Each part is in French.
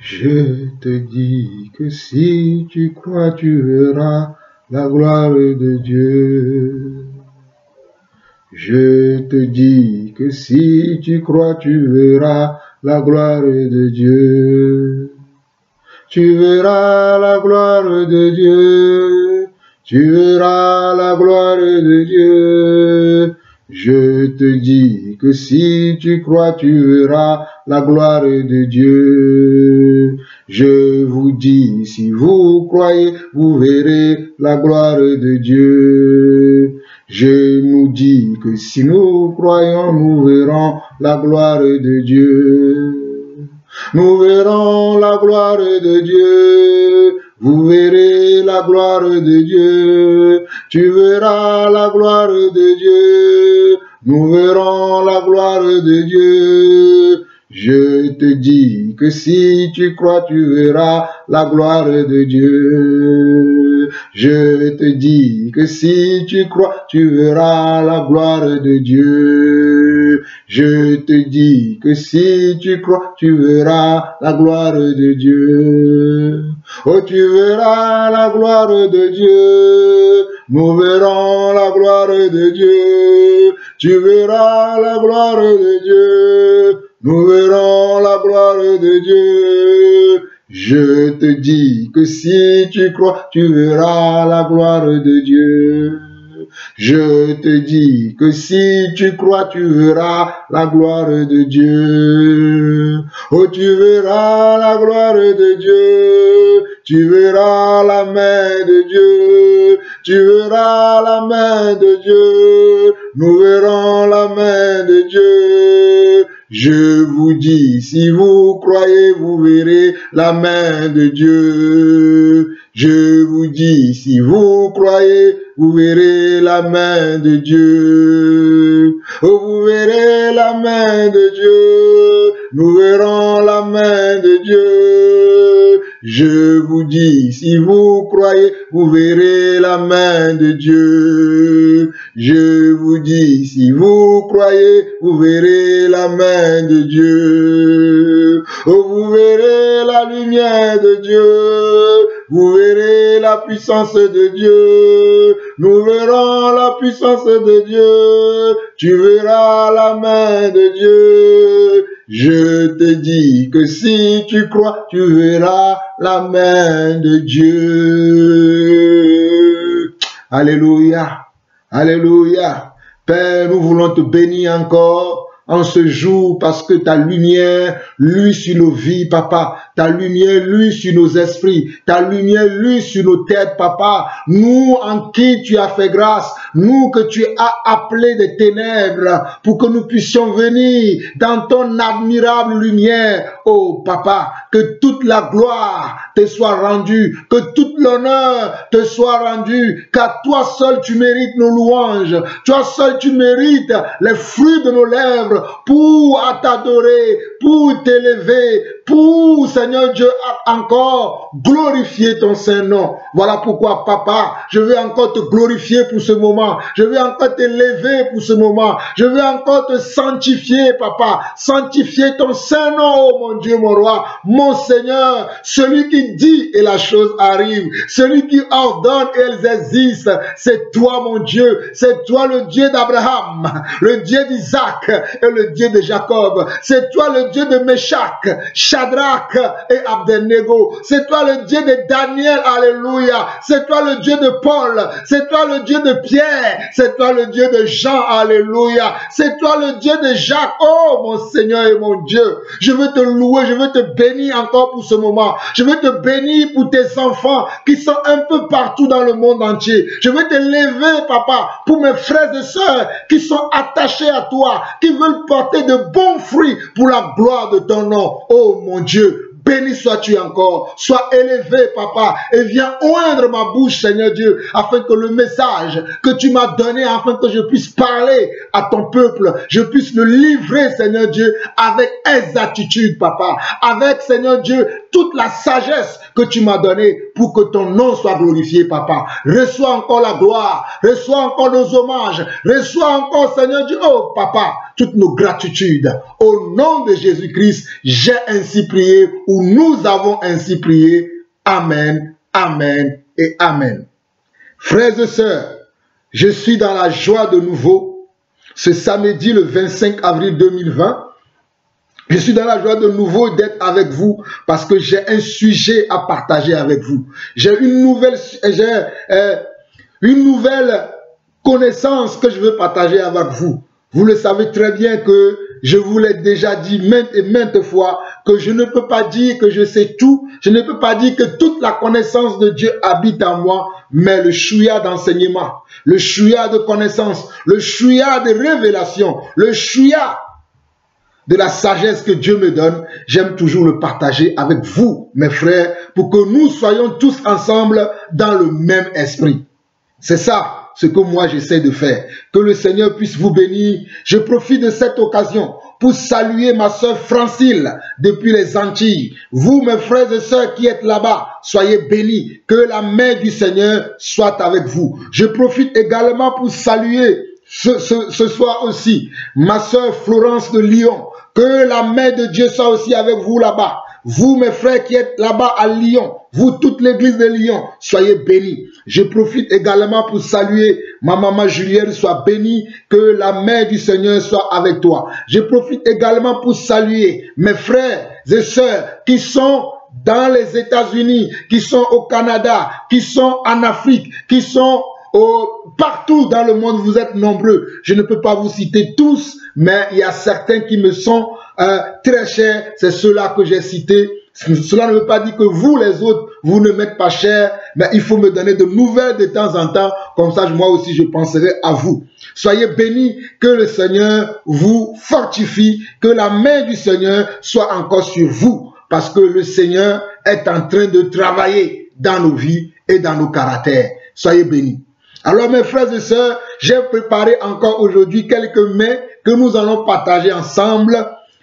Je te dis que si tu crois, tu verras la gloire de Dieu. Je te dis que si tu crois, tu verras la gloire de Dieu. Tu verras la gloire de Dieu. Tu verras la gloire de Dieu. Je te dis que si tu crois, tu verras la gloire de Dieu. Je vous dis, si vous croyez, vous verrez la gloire de Dieu. Je nous dis que si nous croyons, nous verrons la gloire de Dieu. Nous verrons la gloire de Dieu. Vous verrez la gloire de Dieu. Tu verras la gloire de Dieu. Nous verrons la gloire de Dieu. Je te dis que si tu crois, tu verras la gloire de Dieu. Je te dis que si tu crois, tu verras la gloire de Dieu. Je te dis que si tu crois, tu verras la gloire de Dieu. Oh, tu verras la gloire de Dieu. Nous verrons la gloire de Dieu. Tu verras la gloire de Dieu. Nous verrons la gloire de Dieu. Je te dis que si tu crois, tu verras la gloire de Dieu. Je te dis que si tu crois, tu verras la gloire de Dieu. Oh, tu verras la gloire de Dieu. Tu verras la main de Dieu. Tu verras la main de Dieu. Nous verrons la main de Dieu. Je vous dis, si vous croyez, vous verrez la main de Dieu. Je vous dis, si vous croyez, vous verrez la main de Dieu. Oh, vous verrez la main de Dieu. Nous verrons la main de Dieu. Je vous dis, si vous croyez, vous verrez la main de Dieu. Je vous dis, si vous croyez, vous verrez la main de Dieu. Oh, vous verrez la lumière de Dieu. Vous verrez la puissance de Dieu. Nous verrons la puissance de Dieu. Tu verras la main de Dieu. Je te dis que si tu crois, tu verras la main de Dieu. Alléluia. Alléluia. Père, nous voulons te bénir encore en ce jour parce que ta lumière luit sur nos vies, papa. Ta lumière luit sur nos esprits. Ta lumière luit sur nos têtes, papa. Nous en qui tu as fait grâce. Nous que tu as appelés des ténèbres pour que nous puissions venir dans ton admirable lumière. Oh, papa, que toute la gloire te soit rendue. Que toute l'honneur te soit rendu. Car toi seul tu mérites nos louanges. Toi seul tu mérites les fruits de nos lèvres pour t'adorer, pour t'élever, pour, Seigneur Dieu, encore glorifier ton Saint-Nom. Voilà pourquoi, papa, je veux encore te glorifier pour ce moment. Je veux encore t'élever pour ce moment. Je veux encore te sanctifier, papa. Sanctifier ton Saint-Nom, oh mon Dieu, mon roi, mon Seigneur. Celui qui dit et la chose arrive. Celui qui ordonne et elles existent. C'est toi, mon Dieu. C'est toi le Dieu d'Abraham, le Dieu d'Isaac et le Dieu de Jacob. C'est toi le Dieu de Meshach, Shadrach et Abednego. C'est toi le Dieu de Daniel, alléluia. C'est toi le Dieu de Paul. C'est toi le Dieu de Pierre. C'est toi le Dieu de Jean, alléluia. C'est toi le Dieu de Jacques, oh mon Seigneur et mon Dieu. Je veux te louer, je veux te bénir encore pour ce moment. Je veux te bénir pour tes enfants qui sont un peu partout dans le monde entier. Je veux te lever, papa, pour mes frères et sœurs qui sont attachés à toi, qui veulent porter de bons fruits pour la gloire de ton nom. Oh mon Dieu, béni sois-tu encore, sois élevé, papa, et viens oindre ma bouche, Seigneur Dieu, afin que le message que tu m'as donné, afin que je puisse parler à ton peuple, je puisse le livrer, Seigneur Dieu, avec exactitude, papa, avec, Seigneur Dieu, toute la sagesse que tu m'as donnée pour que ton nom soit glorifié, papa. Reçois encore la gloire, reçois encore nos hommages, reçois encore, Seigneur Dieu, oh papa, toutes nos gratitudes. Au nom de Jésus-Christ, j'ai ainsi prié où nous avons ainsi prié. Amen, amen et amen. Frères et sœurs, je suis dans la joie de nouveau. Ce samedi, le 25 avril 2020, je suis dans la joie de nouveau d'être avec vous parce que j'ai un sujet à partager avec vous. J'ai une nouvelle connaissance que je veux partager avec vous. Vous le savez très bien que je vous l'ai déjà dit maintes et maintes fois que je ne peux pas dire que je sais tout. Je ne peux pas dire que toute la connaissance de Dieu habite en moi, mais le chouïa d'enseignement, le chouïa de connaissance, le chouïa de révélation, le chouïa de la sagesse que Dieu me donne, j'aime toujours le partager avec vous, mes frères, pour que nous soyons tous ensemble dans le même esprit. C'est ça ce que moi j'essaie de faire. Que le Seigneur puisse vous bénir. Je profite de cette occasion pour saluer ma sœur Francine depuis les Antilles. Vous, mes frères et sœurs qui êtes là-bas, soyez bénis. Que la main du Seigneur soit avec vous. Je profite également pour saluer ce soir aussi ma sœur Florence de Lyon. Que la main de Dieu soit aussi avec vous là-bas. Vous, mes frères qui êtes là-bas à Lyon, vous, toute l'église de Lyon, soyez bénis. Je profite également pour saluer ma maman Julienne, sois bénie, que la main du Seigneur soit avec toi. Je profite également pour saluer mes frères et sœurs qui sont dans les États-Unis, qui sont au Canada, qui sont en Afrique, qui sont partout dans le monde. Vous êtes nombreux. Je ne peux pas vous citer tous, mais il y a certains qui me sont très chers. C'est ceux-là que j'ai cités. Cela ne veut pas dire que vous, les autres, vous ne m'êtes pas chers, mais il faut me donner de nouvelles de temps en temps. Comme ça, moi aussi, je penserai à vous. Soyez bénis, que le Seigneur vous fortifie, que la main du Seigneur soit encore sur vous, parce que le Seigneur est en train de travailler dans nos vies et dans nos caractères. Soyez bénis. Alors mes frères et sœurs, j'ai préparé encore aujourd'hui quelques mets que nous allons partager ensemble.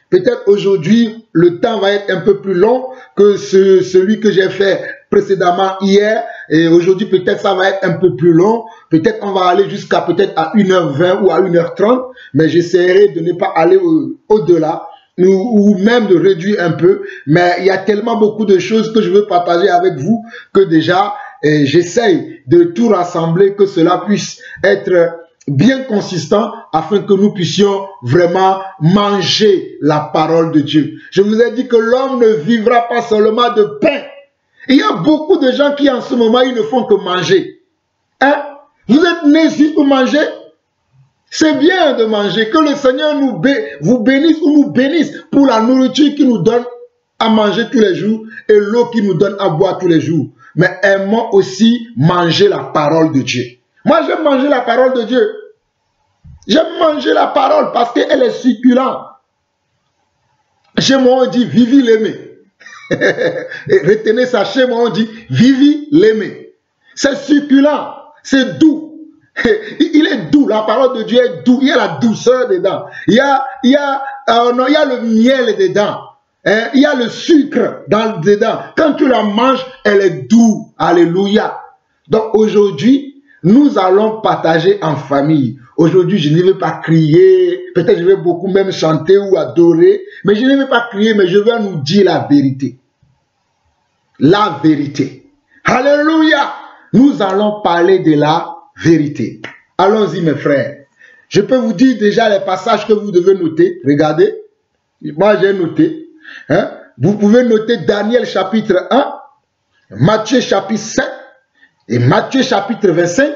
Peut-être aujourd'hui, le temps va être un peu plus long que celui que j'ai fait précédemment hier. Et aujourd'hui, peut-être ça va être un peu plus long. Peut-être on va aller jusqu'à peut-être à 1h20 ou à 1h30. Mais j'essaierai de ne pas aller au-delà ou même de réduire un peu. Mais il y a tellement beaucoup de choses que je veux partager avec vous que déjà, j'essaye de tout rassembler, que cela puisse être bien consistant afin que nous puissions vraiment manger la parole de Dieu. Je vous ai dit que l'homme ne vivra pas seulement de pain. Il y a beaucoup de gens qui en ce moment, ils ne font que manger. Hein? Vous êtes nés ici pour manger? C'est bien de manger. Que le Seigneur vous bénisse ou nous bénisse pour la nourriture qu'il nous donne à manger tous les jours et l'eau qu'il nous donne à boire tous les jours. Mais aimons aussi manger la parole de Dieu. Moi, j'aime manger la parole de Dieu. J'aime manger la parole parce qu'elle est succulente. Chez moi, on dit vivi l'aimé. Retenez ça, chez moi, on dit vivi l'aimé. C'est succulent, c'est doux. Il est doux, la parole de Dieu est doux. Il y a la douceur dedans. Il y a le miel dedans. Hein? Il y a le sucre dedans. Quand tu la manges, elle est douce. Alléluia. Donc aujourd'hui, nous allons partager en famille. Aujourd'hui, je ne vais pas crier. Peut-être je vais beaucoup même chanter ou adorer. Mais je ne vais pas crier, mais je vais nous dire la vérité. La vérité. Alléluia. Nous allons parler de la vérité. Allons-y, mes frères. Je peux vous dire déjà les passages que vous devez noter. Regardez. Moi, j'ai noté. Hein? Vous pouvez noter Daniel chapitre 1, Matthieu chapitre 7 et Matthieu chapitre 25,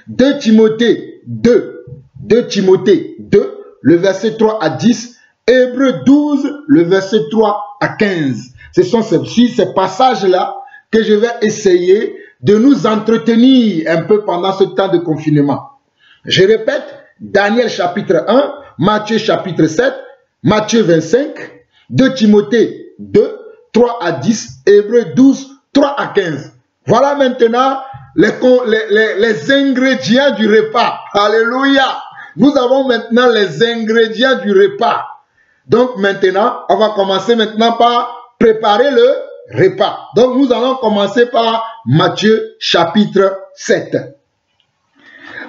2 Timothée 2, 2 Timothée 2, le verset 3 à 10, Hébreux 12, le verset 3 à 15. Ce sont ces passages-là que je vais essayer de nous entretenir un peu pendant ce temps de confinement. Je répète, Daniel chapitre 1, Matthieu chapitre 7, Matthieu 25, 2 Timothée 2, 3 à 10, Hébreux 12, 3 à 15. Voilà maintenant les ingrédients du repas. Alléluia. Nous avons maintenant les ingrédients du repas. Donc maintenant, on va commencer maintenant par préparer le repas. Donc nous allons commencer par Matthieu chapitre 7.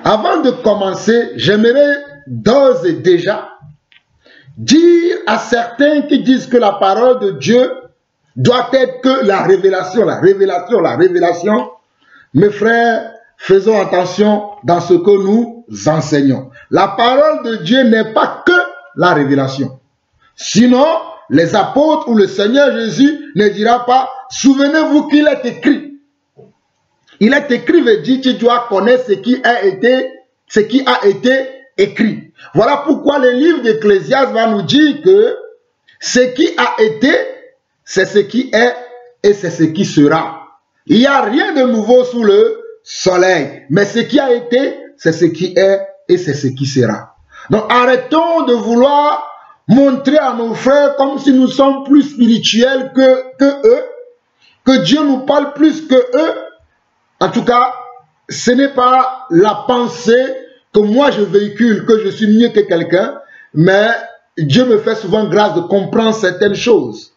Avant de commencer, j'aimerais d'ores et déjà dire à certains qui disent que la parole de Dieu doit être que la révélation, la révélation, la révélation. Mes frères, faisons attention dans ce que nous enseignons. La parole de Dieu n'est pas que la révélation. Sinon, les apôtres ou le Seigneur Jésus ne dira pas, souvenez-vous qu'il est écrit. Il est écrit veut dire tu dois connaître ce qui a été écrit. Voilà pourquoi le livre d'Ecclésiaste va nous dire que ce qui a été, c'est ce qui est et c'est ce qui sera. Il n'y a rien de nouveau sous le soleil. Mais ce qui a été, c'est ce qui est et c'est ce qui sera. Donc arrêtons de vouloir montrer à nos frères comme si nous sommes plus spirituels que eux. Que Dieu nous parle plus que eux. En tout cas, ce n'est pas la pensée que moi je véhicule, que je suis mieux que quelqu'un. Mais Dieu me fait souvent grâce de comprendre certaines choses.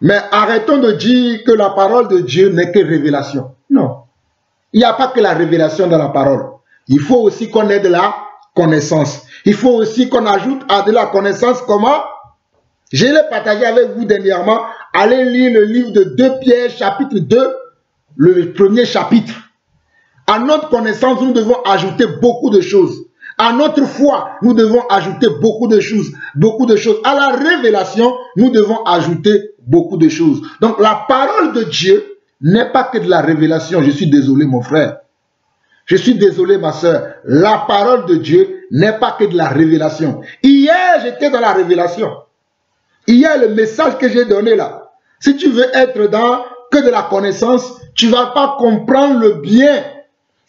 Mais arrêtons de dire que la parole de Dieu n'est que révélation. Non. Il n'y a pas que la révélation dans la parole. Il faut aussi qu'on ait de la connaissance. Il faut aussi qu'on ajoute à de la connaissance comment? Je l'ai partagé avec vous dernièrement. Allez lire le livre de 2 Pierre, chapitre 2, le premier chapitre. À notre connaissance, nous devons ajouter beaucoup de choses. À notre foi, nous devons ajouter beaucoup de choses. Beaucoup de choses. À la révélation, nous devons ajouter beaucoup de choses. Donc la parole de Dieu n'est pas que de la révélation. Je suis désolé mon frère. Je suis désolé ma soeur. La parole de Dieu n'est pas que de la révélation. Hier, j'étais dans la révélation. Hier, le message que j'ai donné là. Si tu veux être dans que de la connaissance, tu ne vas pas comprendre le bien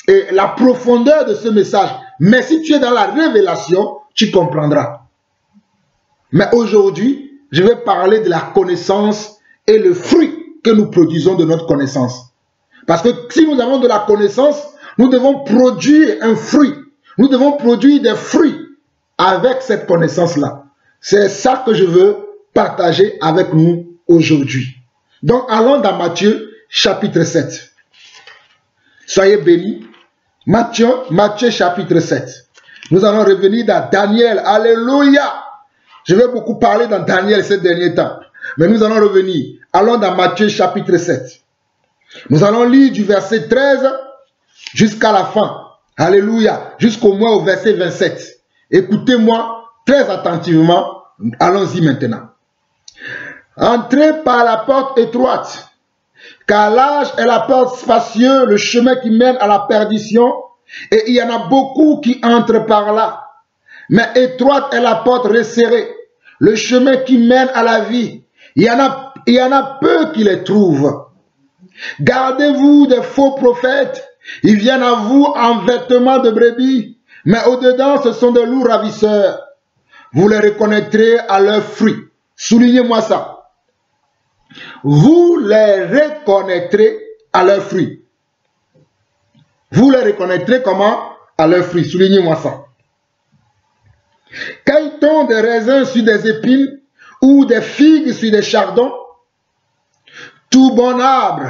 et la profondeur de ce message. Mais si tu es dans la révélation, tu comprendras. Mais aujourd'hui, je vais parler de la connaissance et le fruit que nous produisons de notre connaissance. Parce que si nous avons de la connaissance, nous devons produire un fruit. Nous devons produire des fruits avec cette connaissance-là. C'est ça que je veux partager avec nous aujourd'hui. Donc, allons dans Matthieu, chapitre 7. Soyez bénis. Matthieu, chapitre 7. Nous allons revenir dans Daniel. Alléluia. Je vais beaucoup parler dans Daniel ces derniers temps. Mais nous allons revenir. Allons dans Matthieu, chapitre 7. Nous allons lire du verset 13 jusqu'à la fin. Alléluia. Jusqu'au moins au verset 27. Écoutez-moi très attentivement. Allons-y maintenant. Entrez par la porte étroite, car large est la porte spacieuse, le chemin qui mène à la perdition, et il y en a beaucoup qui entrent par là. Mais étroite est la porte resserrée, le chemin qui mène à la vie. Il y en a peu qui les trouvent. Gardez-vous des faux prophètes. Ils viennent à vous en vêtements de brebis, mais au-dedans, ce sont de loups ravisseurs. Vous les reconnaîtrez à leurs fruits. Soulignez-moi ça. Vous les reconnaîtrez à leurs fruits. Vous les reconnaîtrez comment? À leurs fruits. Soulignez-moi ça. Cueille-t-on des raisins sur des épines ou des figues sur des chardons? Tout bon arbre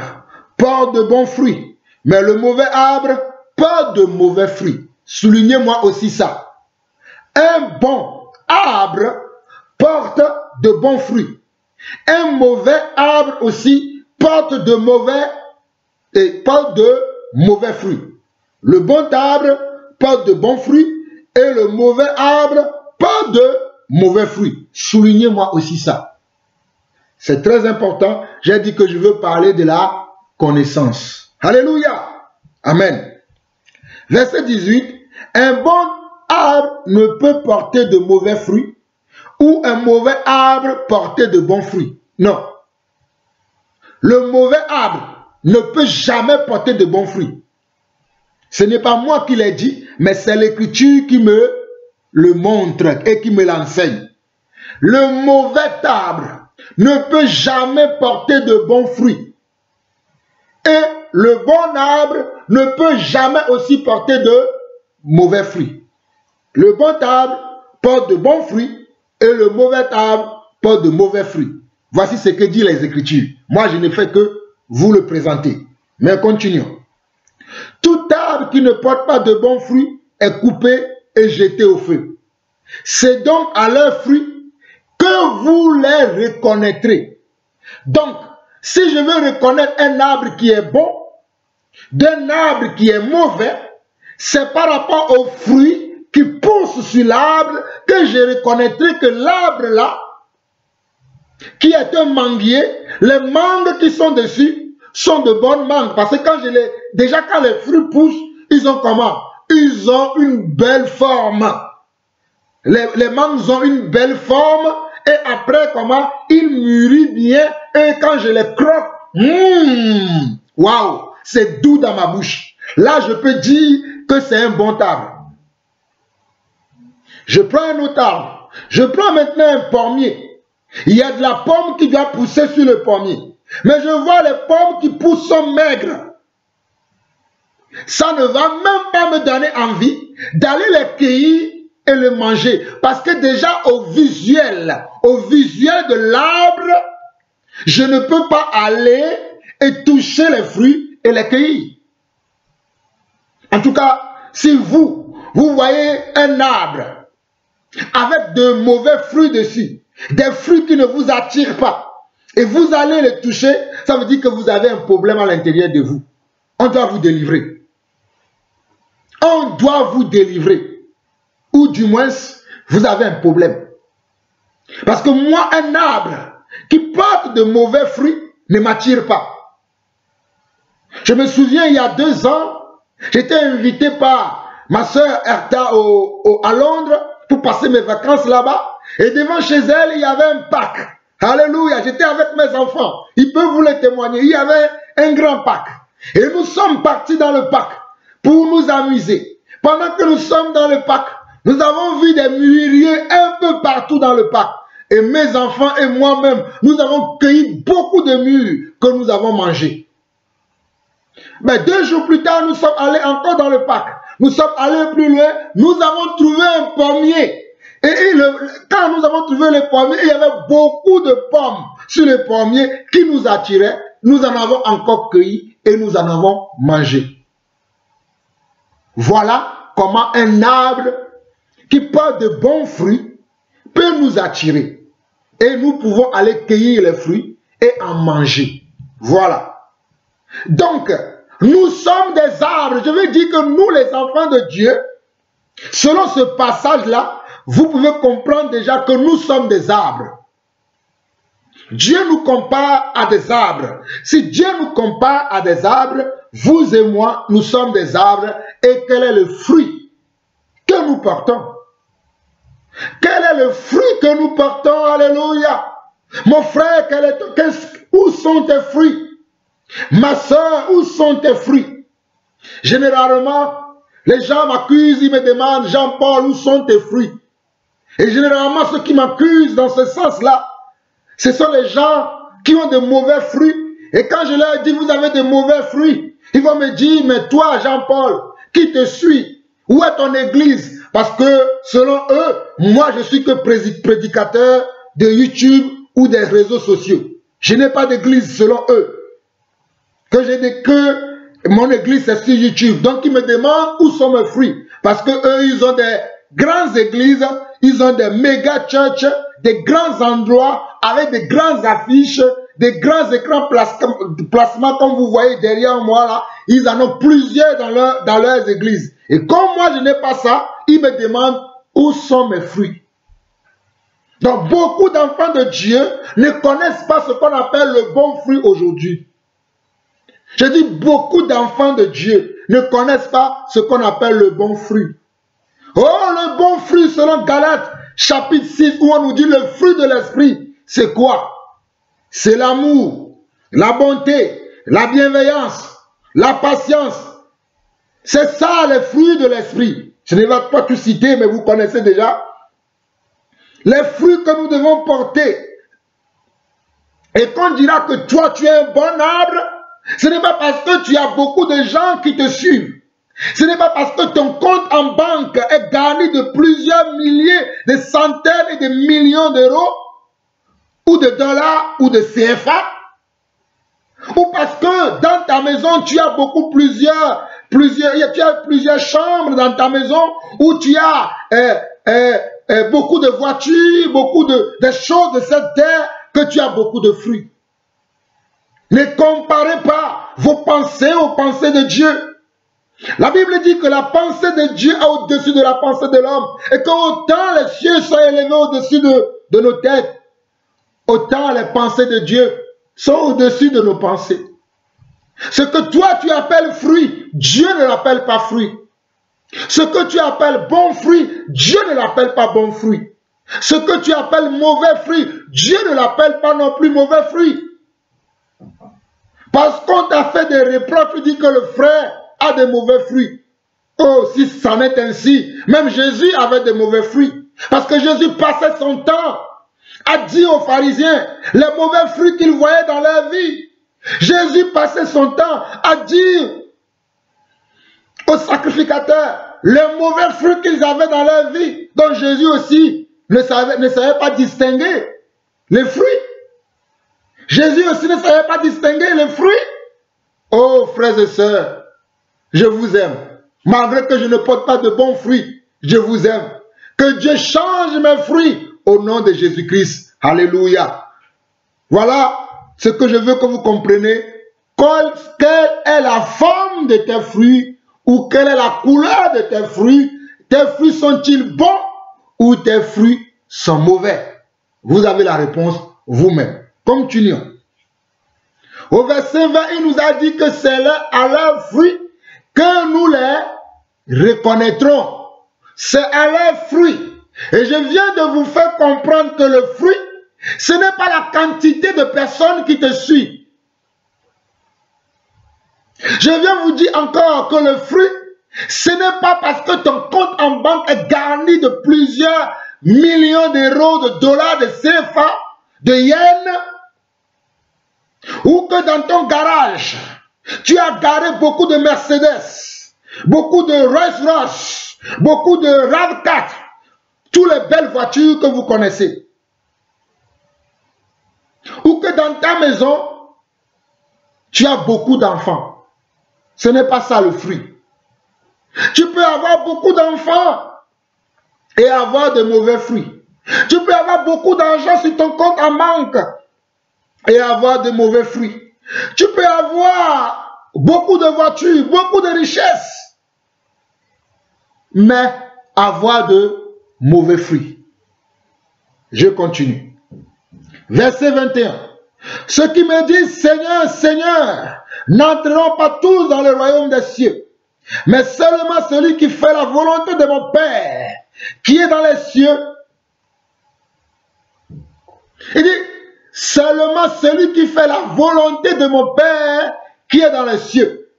porte de bons fruits, mais le mauvais arbre porte de mauvais fruits. Soulignez-moi aussi ça. Un bon arbre porte de bons fruits. Un mauvais arbre aussi porte de mauvais fruits. Le bon arbre porte de bons fruits et le mauvais arbre porte de mauvais fruits. Soulignez-moi aussi ça. C'est très important. J'ai dit que je veux parler de la connaissance. Alléluia. Amen. Verset 18. Un bon arbre ne peut porter de mauvais fruits ou un mauvais arbre porter de bons fruits. Non. Le mauvais arbre ne peut jamais porter de bons fruits. Ce n'est pas moi qui l'ai dit, mais c'est l'Écriture qui me le montre et qui me l'enseigne. Le mauvais arbre ne peut jamais porter de bons fruits. Et le bon arbre ne peut jamais aussi porter de mauvais fruits. Le bon arbre porte de bons fruits et le mauvais arbre porte de mauvais fruits. Voici ce que disent les Écritures. Moi, je ne fais que vous le présenter. Mais continuons. Tout arbre qui ne porte pas de bons fruits est coupé et jeté au feu. C'est donc à leurs fruits que vous les reconnaîtrez. Donc, si je veux reconnaître un arbre qui est bon, d'un arbre qui est mauvais, c'est par rapport aux fruits qui poussent sur l'arbre que je reconnaîtrai que l'arbre là, qui est un manguier, les mangues qui sont dessus sont de bonnes mangues. Parce que déjà quand les fruits poussent, ils ont comment? Ils ont une belle forme. Les mangues ont une belle forme et après comment? Ils mûrissent bien et quand je les croque, waouh, c'est doux dans ma bouche. Là, je peux dire que c'est un bon arbre. Je prends un autre arbre. Je prends maintenant un pommier. Il y a de la pomme qui doit pousser sur le pommier. Mais je vois les pommes qui poussent sont maigres. Ça ne va même pas me donner envie d'aller les cueillir et les manger. Parce que déjà au visuel de l'arbre, je ne peux pas aller et toucher les fruits et les cueillir. En tout cas, si vous voyez un arbre avec de mauvais fruits dessus, des fruits qui ne vous attirent pas, et vous allez les toucher, ça veut dire que vous avez un problème à l'intérieur de vous. On doit vous délivrer. On doit vous délivrer. Ou du moins, vous avez un problème. Parce que moi, un arbre qui porte de mauvais fruits ne m'attire pas. Je me souviens, il y a 2 ans, j'étais invité par ma soeur Erta à Londres pour passer mes vacances là-bas. Et devant chez elle, il y avait un parc. Alléluia, j'étais avec mes enfants. Ils peuvent vous le témoigner. Il y avait un grand parc. Et nous sommes partis dans le parc pour nous amuser. Pendant que nous sommes dans le parc, nous avons vu des mûriers un peu partout dans le parc. Et mes enfants et moi-même, nous avons cueilli beaucoup de mûres que nous avons mangés. Mais 2 jours plus tard, nous sommes allés encore dans le parc. Nous sommes allés plus loin. Nous avons trouvé un pommier. Et quand nous avons trouvé le pommier, il y avait beaucoup de pommes sur le pommier qui nous attiraient. Nous en avons encore cueilli et nous en avons mangé. Voilà comment un arbre qui porte de bons fruits peut nous attirer. Et nous pouvons aller cueillir les fruits et en manger. Voilà. Donc, nous sommes des arbres. Je veux dire que nous, les enfants de Dieu, selon ce passage-là, vous pouvez comprendre déjà que nous sommes des arbres. Dieu nous compare à des arbres. Si Dieu nous compare à des arbres, vous et moi, nous sommes des arbres. Et quel est le fruit que nous portons? Quel est le fruit que nous portons? Alléluia. Mon frère, où sont tes fruits? Ma soeur, où sont tes fruits? Généralement, les gens m'accusent, ils me demandent, Jean-Paul, où sont tes fruits? Et généralement, ceux qui m'accusent dans ce sens-là, ce sont les gens qui ont de mauvais fruits. Et quand je leur dis, vous avez de mauvais fruits, ils vont me dire, mais toi, Jean-Paul, qui te suis? Où est ton église? Parce que, selon eux, moi, je suis que prédicateur de YouTube ou des réseaux sociaux. Je n'ai pas d'église, selon eux. Que mon église, c'est sur YouTube. Donc, ils me demandent où sont mes fruits. Parce que eux, ils ont des grandes églises, ils ont des méga churches, des grands endroits avec des grandes affiches, des grands écrans placement comme vous voyez derrière moi là. Ils en ont plusieurs dans leurs églises. Et comme moi je n'ai pas ça, ils me demandent où sont mes fruits. Donc beaucoup d'enfants de Dieu ne connaissent pas ce qu'on appelle le bon fruit aujourd'hui. Je dis beaucoup d'enfants de Dieu ne connaissent pas ce qu'on appelle le bon fruit. Oh, le bon fruit selon Galates chapitre 6 où on nous dit le fruit de l'esprit, c'est quoi? C'est l'amour, la bonté, la bienveillance, la patience. C'est ça les fruits de l'esprit. Je ne vais pas tout citer, mais vous connaissez déjà. Les fruits que nous devons porter. Et qu'on dira que toi tu es un bon arbre, ce n'est pas parce que tu as beaucoup de gens qui te suivent. Ce n'est pas parce que ton compte en banque est garni de plusieurs milliers, de centaines et de millions d'euros, ou de dollars, ou de CFA, ou parce que dans ta maison, tu as tu as plusieurs chambres dans ta maison, où tu as beaucoup de voitures, beaucoup de choses de cette terre, que tu as beaucoup de fruits. Ne comparez pas vos pensées aux pensées de Dieu. La Bible dit que la pensée de Dieu est au-dessus de la pensée de l'homme. Et qu'autant les cieux sont élevés au-dessus de nos têtes, autant les pensées de Dieu sont au-dessus de nos pensées. Ce que toi tu appelles fruit, Dieu ne l'appelle pas fruit. Ce que tu appelles bon fruit, Dieu ne l'appelle pas bon fruit. Ce que tu appelles mauvais fruit, Dieu ne l'appelle pas non plus mauvais fruit. Parce qu'on t'a fait des reproches, tu dis que le frère a des mauvais fruits. Oh, si ça en est ainsi, même Jésus avait des mauvais fruits. Parce que Jésus passait son temps à dire aux pharisiens les mauvais fruits qu'ils voyaient dans leur vie. Jésus passait son temps à dire aux sacrificateurs les mauvais fruits qu'ils avaient dans leur vie. Donc Jésus aussi ne savait pas distinguer les fruits. Jésus aussi ne savait pas distinguer les fruits. Oh frères et sœurs, je vous aime. Malgré que je ne porte pas de bons fruits, je vous aime. Que Dieu change mes fruits au nom de Jésus-Christ. Alléluia. Voilà ce que je veux que vous compreniez. Quelle est la forme de tes fruits ou quelle est la couleur de tes fruits? Tes fruits sont-ils bons ou tes fruits sont mauvais? Vous avez la réponse vous-même. Continuons. Au verset 20, il nous a dit que c'est à leurs fruits que nous les reconnaîtrons. C'est à leurs fruits. Et je viens de vous faire comprendre que le fruit, ce n'est pas la quantité de personnes qui te suivent. Je viens vous dire encore que le fruit, ce n'est pas parce que ton compte en banque est garni de plusieurs millions d'euros, de dollars, de CFA, de yens, ou que dans ton garage, tu as garé beaucoup de Mercedes, beaucoup de Rolls-Royce, beaucoup de RAV4, toutes les belles voitures que vous connaissez. Ou que dans ta maison, tu as beaucoup d'enfants. Ce n'est pas ça le fruit. Tu peux avoir beaucoup d'enfants et avoir de mauvais fruits. Tu peux avoir beaucoup d'argent sur ton compte en banque et avoir de mauvais fruits. Tu peux avoir beaucoup de voitures, beaucoup de richesses, mais avoir de mauvais fruits. Je continue. Verset 21. Ceux qui me disent Seigneur, Seigneur, n'entreront pas tous dans le royaume des cieux, mais seulement celui qui fait la volonté de mon Père, qui est dans les cieux. Il dit, seulement celui qui fait la volonté de mon Père, qui est dans les cieux.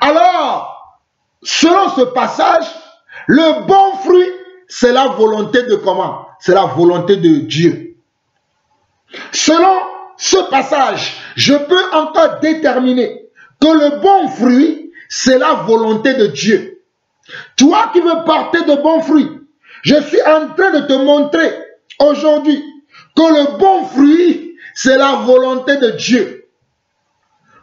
Alors, selon ce passage, le bon fruit, c'est la volonté de comment? C'est la volonté de Dieu. Selon ce passage, je peux encore déterminer que le bon fruit, c'est la volonté de Dieu. Toi qui veux porter de bons fruits, je suis en train de te montrer aujourd'hui que le bon fruit, c'est la volonté de Dieu.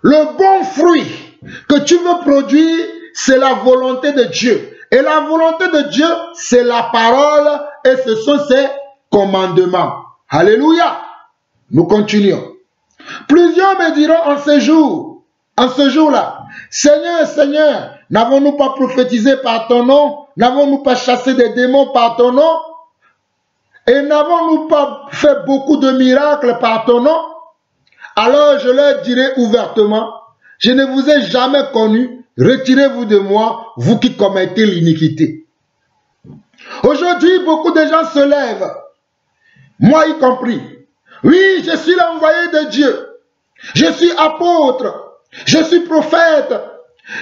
Le bon fruit que tu veux produire, c'est la volonté de Dieu. Et la volonté de Dieu, c'est la parole et ce sont ses commandements. Alléluia. Nous continuons. Plusieurs me diront en ce jour-là, Seigneur, Seigneur, n'avons-nous pas prophétisé par ton nom? N'avons-nous pas chassé des démons par ton nom? Et n'avons-nous pas fait beaucoup de miracles par ton nom? Alors je leur dirai ouvertement, je ne vous ai jamais connu, retirez-vous de moi, vous qui commettez l'iniquité. Aujourd'hui, beaucoup de gens se lèvent, moi y compris. Oui, je suis l'envoyé de Dieu. Je suis apôtre. Je suis prophète.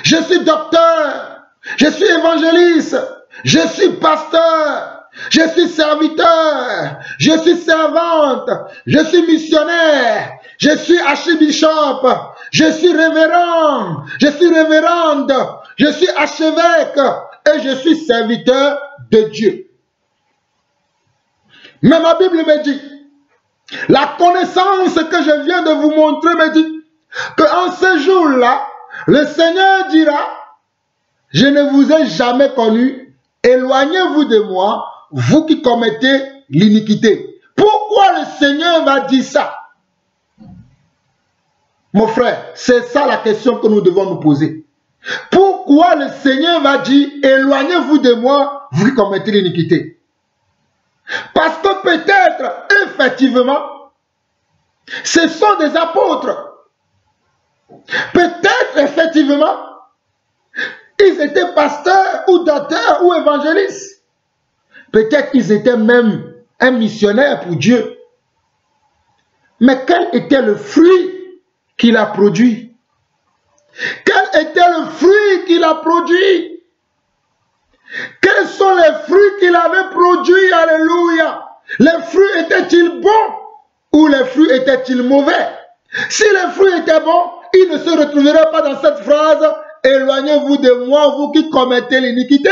Je suis docteur. Je suis évangéliste. Je suis pasteur. Je suis serviteur. Je suis servante. Je suis missionnaire. Je suis archibishop. Je suis révérend. Je suis révérende. Je suis archevêque. Et je suis serviteur de Dieu. Mais ma Bible me dit, la connaissance que je viens de vous montrer me dit qu'en ce jour-là, le Seigneur dira, je ne vous ai jamais connu, éloignez-vous de moi, vous qui commettez l'iniquité. Pourquoi le Seigneur va dire ça? Mon frère, c'est ça la question que nous devons nous poser. Pourquoi le Seigneur va dire, éloignez-vous de moi, vous qui commettez l'iniquité? Parce que peut-être, effectivement, ce sont des apôtres. Peut-être, effectivement, ils étaient pasteurs ou docteurs ou évangélistes. Peut-être ils étaient même un missionnaire pour Dieu. Mais quel était le fruit qu'il a produit? Quel était le fruit qu'il a produit? Quels sont les fruits qu'il avait produits? Alléluia! Les fruits étaient-ils bons ou les fruits étaient-ils mauvais? Si les fruits étaient bons, il ne se retrouverait pas dans cette phrase « Éloignez-vous de moi, vous qui commettez l'iniquité ».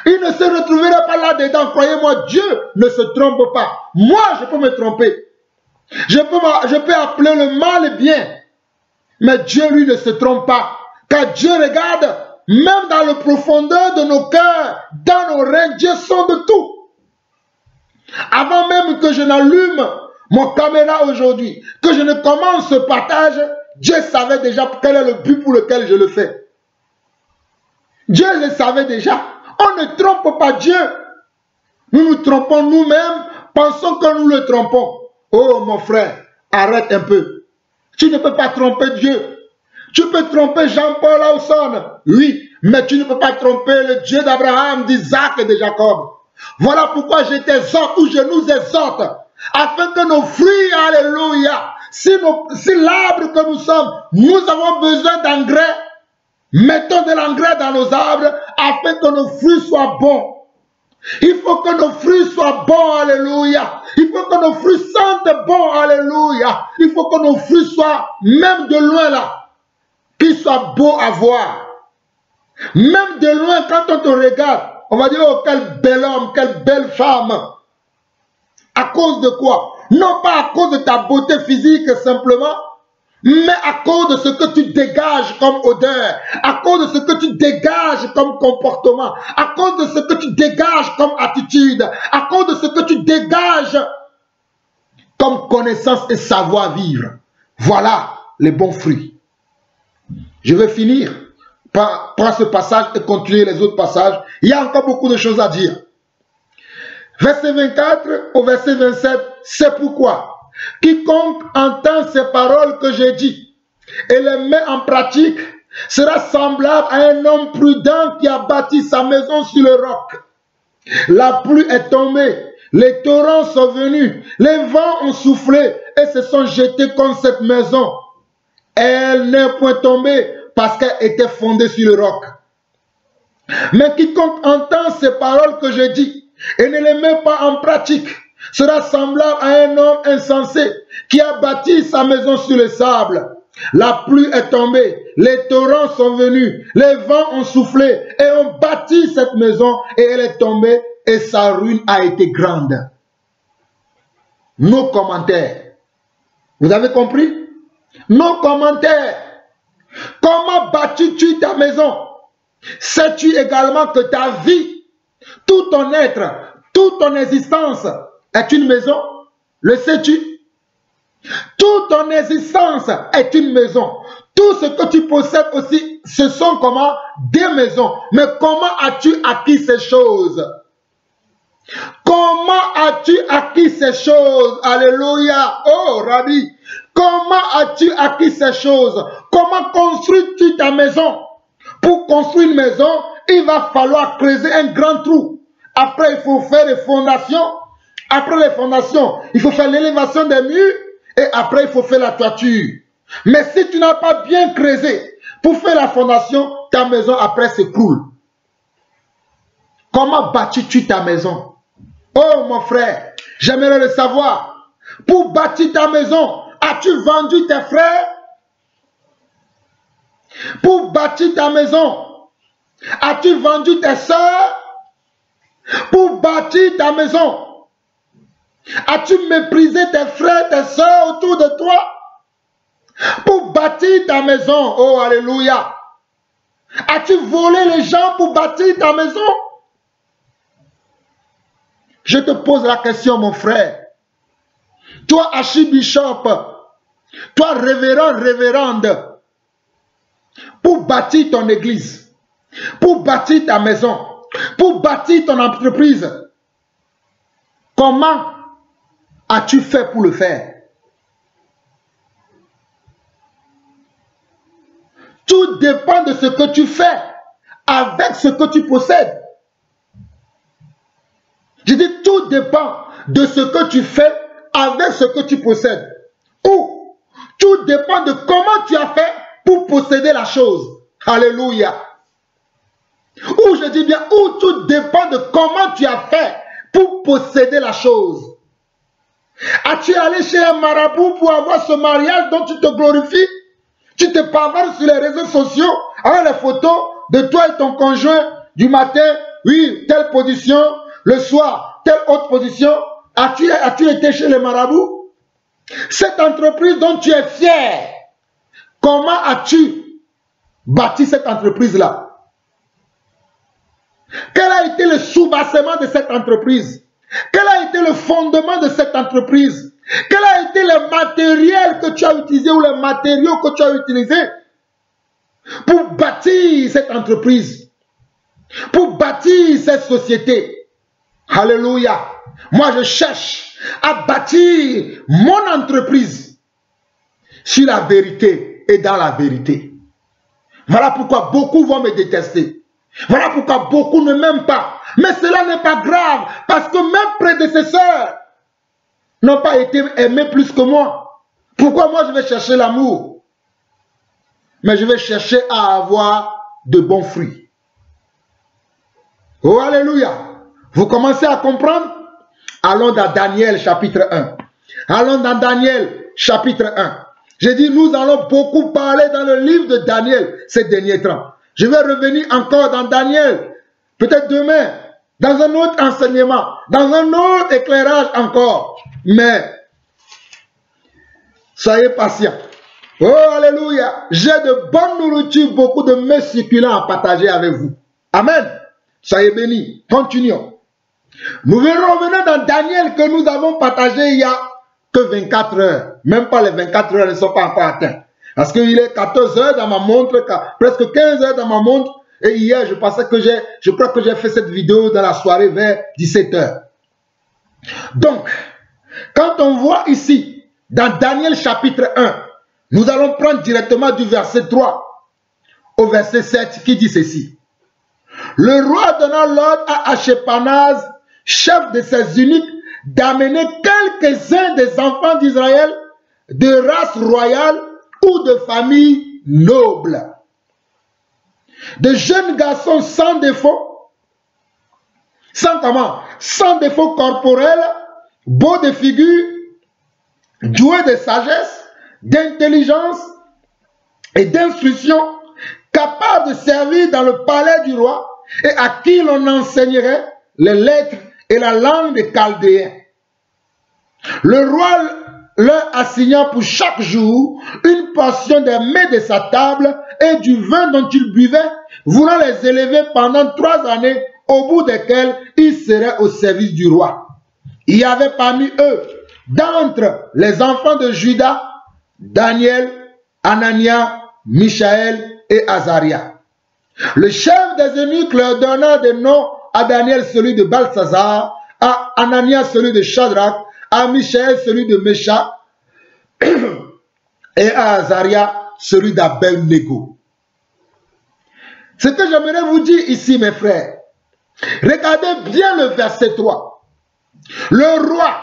Il ne se retrouverait pas là-dedans. Croyez-moi, Dieu ne se trompe pas. Moi, je peux me tromper. Je peux appeler le mal bien. Mais Dieu, lui, ne se trompe pas. Car Dieu regarde, même dans le profondeur de nos cœurs, dans nos reins, Dieu sonde tout. Avant même que je n'allume mon caméra aujourd'hui, que je ne commence ce partage, Dieu savait déjà quel est le but pour lequel je le fais. Dieu le savait déjà. On ne trompe pas Dieu. Nous nous trompons nous-mêmes, pensons que nous le trompons. Oh mon frère, arrête un peu. Tu ne peux pas tromper Dieu. Tu peux tromper Jean-Paul Lawson, oui, mais tu ne peux pas tromper le Dieu d'Abraham, d'Isaac et de Jacob. Voilà pourquoi je t'exhorte ou je nous exhorte, afin que nos fruits, alléluia, si l'arbre que nous sommes, nous avons besoin d'engrais, mettons de l'engrais dans nos arbres, afin que nos fruits soient bons. Il faut que nos fruits soient bons, alléluia. Il faut que nos fruits sentent bon, alléluia. Il faut que nos fruits soient, même de loin là, qu'ils soient beaux à voir. Même de loin, quand on te regarde, on va dire, oh, quel bel homme, quelle belle femme. À cause de quoi? Non pas à cause de ta beauté physique simplement, mais à cause de ce que tu dégages comme odeur, à cause de ce que tu dégages comme comportement, à cause de ce que tu dégages comme attitude, à cause de ce que tu dégages comme connaissance et savoir-vivre. Voilà les bons fruits. Je vais finir par ce passage et continuer les autres passages. Il y a encore beaucoup de choses à dire. Verset 24 au verset 27, c'est pourquoi quiconque entend ces paroles que j'ai dites et les met en pratique sera semblable à un homme prudent qui a bâti sa maison sur le roc. La pluie est tombée, les torrents sont venus, les vents ont soufflé et se sont jetés contre cette maison. Elle n'est point tombée parce qu'elle était fondée sur le roc. Mais quiconque entend ces paroles que je dis et ne les met pas en pratique sera semblable à un homme insensé qui a bâti sa maison sur le sable. La pluie est tombée, les torrents sont venus, les vents ont soufflé et ont bâti cette maison et elle est tombée et sa ruine a été grande. Nos commentaires. Vous avez compris? Nos commentaires. Comment bâtis-tu ta maison? Sais-tu également que ta vie, tout ton être, toute ton existence est une maison? Le sais-tu? Toute ton existence est une maison. Tout ce que tu possèdes aussi, ce sont comment? Des maisons. Mais comment as-tu acquis ces choses? Comment as-tu acquis ces choses? Alléluia. Oh, Rabbi. Comment as-tu acquis ces choses? Comment construis-tu ta maison? Pour construire une maison, il va falloir creuser un grand trou. Après, il faut faire des fondations. Après les fondations, il faut faire l'élévation des murs. Et après, il faut faire la toiture. Mais si tu n'as pas bien creusé pour faire la fondation, ta maison après s'écroule. Comment bâtis-tu ta maison? Oh mon frère, j'aimerais le savoir. Pour bâtir ta maison, as-tu vendu tes frères? Pour bâtir ta maison, as-tu vendu tes soeurs? Pour bâtir ta maison, as-tu méprisé tes frères, tes soeurs autour de toi? Pour bâtir ta maison, oh alléluia. As-tu volé les gens pour bâtir ta maison? Je te pose la question, mon frère. Toi, archibishop, toi révérend, révérende, pour bâtir ton église, pour bâtir ta maison, pour bâtir ton entreprise, comment as-tu fait pour le faire? Tout dépend de ce que tu fais avec ce que tu possèdes. Je dis tout dépend de ce que tu fais avec ce que tu possèdes. Ou tout dépend de comment tu as fait pour posséder la chose. Alléluia. Ou je dis bien, ou tout dépend de comment tu as fait pour posséder la chose. As-tu allé chez un marabout pour avoir ce mariage dont tu te glorifies? Tu te pavanes sur les réseaux sociaux avec les photos de toi et ton conjoint du matin, oui, telle position, le soir, telle autre position. As-tu été chez les marabouts? Cette entreprise dont tu es fier, comment as-tu bâti cette entreprise-là? Quel a été le soubassement de cette entreprise? Quel a été le fondement de cette entreprise? Quel a été le matériel que tu as utilisé ou les matériaux que tu as utilisés pour bâtir cette entreprise, pour bâtir cette société? Alléluia. Moi, je cherche à bâtir mon entreprise sur la vérité et dans la vérité. Voilà pourquoi beaucoup vont me détester. Voilà pourquoi beaucoup ne m'aiment pas. Mais cela n'est pas grave, parce que mes prédécesseurs n'ont pas été aimés plus que moi. Pourquoi moi je vais chercher l'amour? Mais je vais chercher à avoir de bons fruits. Oh, alléluia. Vous commencez à comprendre? Allons dans Daniel chapitre 1. Allons dans Daniel chapitre 1. J'ai dit, nous allons beaucoup parler dans le livre de Daniel ces derniers temps. Je vais revenir encore dans Daniel, peut-être demain, dans un autre enseignement, dans un autre éclairage encore. Mais, soyez patients. Oh, alléluia. J'ai de bonnes nourritures, beaucoup de mets succulents à partager avec vous. Amen. Soyez bénis. Continuons. Nous revenons dans Daniel que nous avons partagé il y a que 24 heures. Même pas les 24 heures ne sont pas encore atteintes. Parce qu'il est 14 heures dans ma montre, presque 15 heures dans ma montre. Et hier, je crois que j'ai fait cette vidéo dans la soirée vers 17 heures. Donc, quand on voit ici, dans Daniel chapitre 1, nous allons prendre directement du verset 3 au verset 7 qui dit ceci. Le roi donna l'ordre à Ashpenaz, chef de ses eunuques, d'amener quelques-uns des enfants d'Israël de race royale ou de famille noble. De jeunes garçons sans défaut, sans défaut corporel, beaux de figure, doués de sagesse, d'intelligence et d'instruction, capables de servir dans le palais du roi et à qui l'on enseignerait les lettres et la langue des Chaldéens. Le roi leur assigna pour chaque jour une portion des mets de sa table et du vin dont ils buvaient, voulant les élever pendant 3 années, au bout desquelles ils seraient au service du roi. Il y avait parmi eux, d'entre les enfants de Juda, Daniel, Anania, Michaël et Azaria. Le chef des eunuques leur donna des noms: à Daniel celui de Balthazar, à Anania celui de Shadrach, à Michaël celui de Meshach et à Azaria celui d'Abed-Nego. Ce que j'aimerais vous dire ici, mes frères, regardez bien le verset 3. Le roi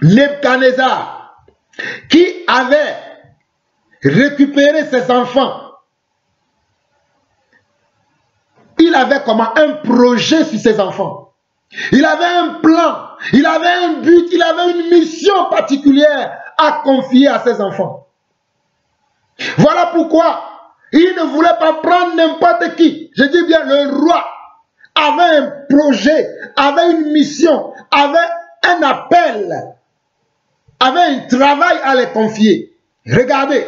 Nebuchadnezzar, qui avait récupéré ses enfants, il avait comment un projet sur ses enfants. Il avait un plan, il avait un but, il avait une mission particulière à confier à ses enfants. Voilà pourquoi il ne voulait pas prendre n'importe qui. Je dis bien, le roi avait un projet, avait une mission, avait un appel, avait un travail à les confier. Regardez,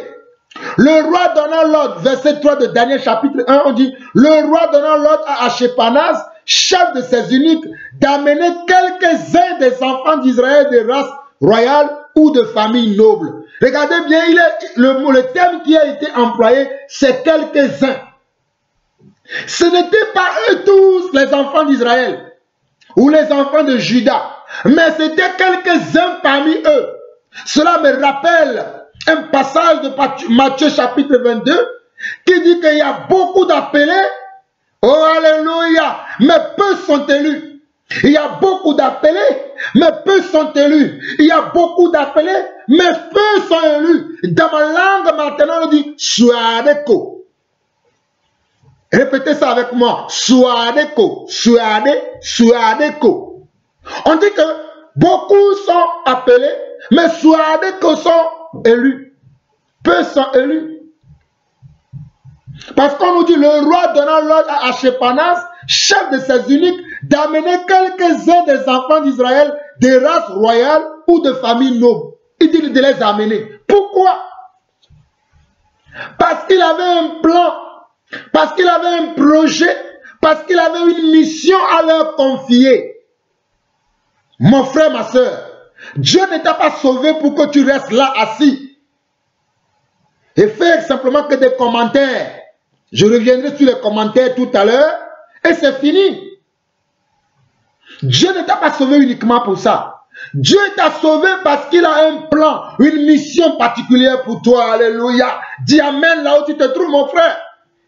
le roi donna l'ordre, verset 3 de Daniel chapitre 1, on dit, le roi donna l'ordre à Ashpenaz, chef de ses eunuques, d'amener quelques-uns des enfants d'Israël de race royale ou de famille noble, Regardez bien, le terme qui a été employé, c'est quelques-uns. Ce n'étaient pas eux tous les enfants d'Israël ou les enfants de Juda, mais c'était quelques-uns parmi eux. Cela me rappelle un passage de Matthieu chapitre 22 qui dit qu'il y a beaucoup d'appelés, oh alléluia, mais peu sont élus. Il y a beaucoup d'appelés, mais peu sont élus. Il y a beaucoup d'appelés, mais peu sont élus. Dans ma langue maintenant, on dit Suadeko. Répétez ça avec moi. Suadeko. Suadeko. On dit que beaucoup sont appelés, mais Suadeko sont élus. Peu sont élus. Parce qu'on nous dit le roi donnant l'ordre à Ashpenaz, chef de ses eunuques, d'amener quelques-uns des enfants d'Israël, des races royales ou de familles nobles. Il dit de les amener. Pourquoi? Parce qu'il avait un plan, parce qu'il avait un projet, parce qu'il avait une mission à leur confier. Mon frère, ma soeur, Dieu ne t'a pas sauvé pour que tu restes là assis et faire simplement que des commentaires. Je reviendrai sur les commentaires tout à l'heure et c'est fini. Dieu ne t'a pas sauvé uniquement pour ça. Dieu t'a sauvé parce qu'il a un plan, une mission particulière pour toi. Alléluia. Dis amen là où tu te trouves, mon frère.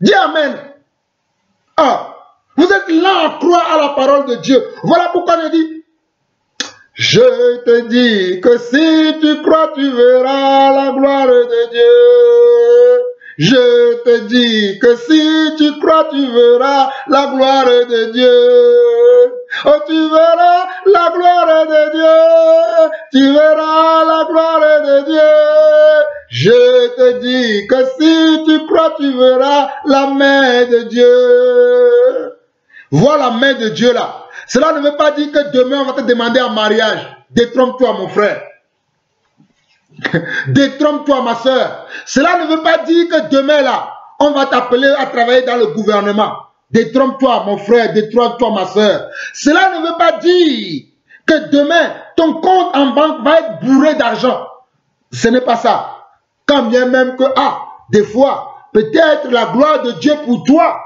Dis amen. Ah, vous êtes là à croire à la parole de Dieu. Voilà pourquoi je dis, je te dis que si tu crois, tu verras la gloire de Dieu. Je te dis que si tu crois, tu verras la gloire de Dieu. Oh, tu verras la gloire de Dieu. Tu verras la gloire de Dieu. Je te dis que si tu crois, tu verras la main de Dieu. Vois la main de Dieu là. Cela ne veut pas dire que demain on va te demander en mariage. Détrompe-toi, mon frère. Détrompe-toi, ma soeur. Cela ne veut pas dire que demain là, on va t'appeler à travailler dans le gouvernement. Détrompe-toi, mon frère. Détrompe-toi, ma soeur. Cela ne veut pas dire que demain, ton compte en banque va être bourré d'argent. Ce n'est pas ça. Quand bien même que, des fois, peut-être la gloire de Dieu pour toi,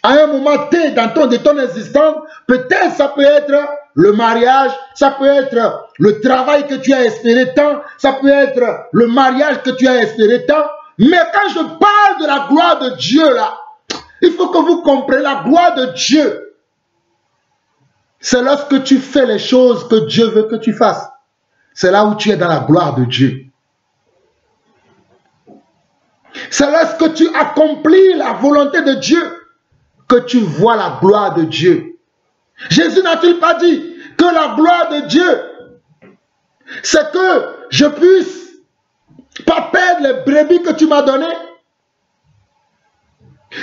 à un moment T de ton existence, peut-être ça peut être le mariage, ça peut être le travail que tu as espéré tant, ça peut être le mariage que tu as espéré tant. Mais quand je parle de la gloire de Dieu là, il faut que vous compreniez la gloire de Dieu. C'est lorsque tu fais les choses que Dieu veut que tu fasses. C'est là où tu es dans la gloire de Dieu. C'est lorsque tu accomplis la volonté de Dieu que tu vois la gloire de Dieu. Jésus n'a-t-il pas dit que la gloire de Dieu, c'est que je puisse pas perdre les brebis que tu m'as données?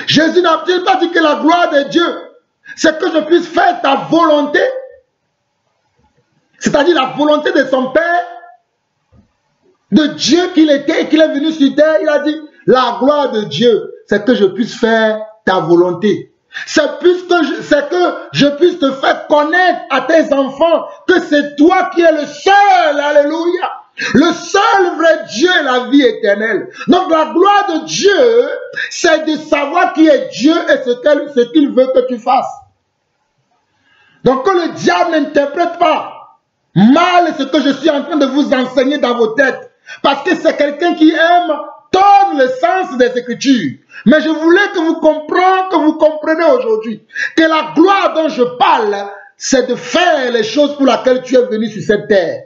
Jésus n'a-t-il pas dit que la gloire de Dieu, c'est que je puisse faire ta volonté? C'est-à-dire la volonté de son Père, de Dieu qu'il était et qu'il est venu sur terre. Il a dit, la gloire de Dieu, c'est que je puisse faire ta volonté. C'est que je puisse te faire connaître à tes enfants que c'est toi qui es le seul, alléluia, le seul vrai Dieu et la vie éternelle. Donc la gloire de Dieu, c'est de savoir qui est Dieu et ce qu'il veut que tu fasses. Donc que le diable n'interprète pas mal ce que je suis en train de vous enseigner dans vos têtes, parce que c'est quelqu'un qui aime donne le sens des Écritures. Mais je voulais que vous compreniez aujourd'hui que la gloire dont je parle, c'est de faire les choses pour lesquelles tu es venu sur cette terre.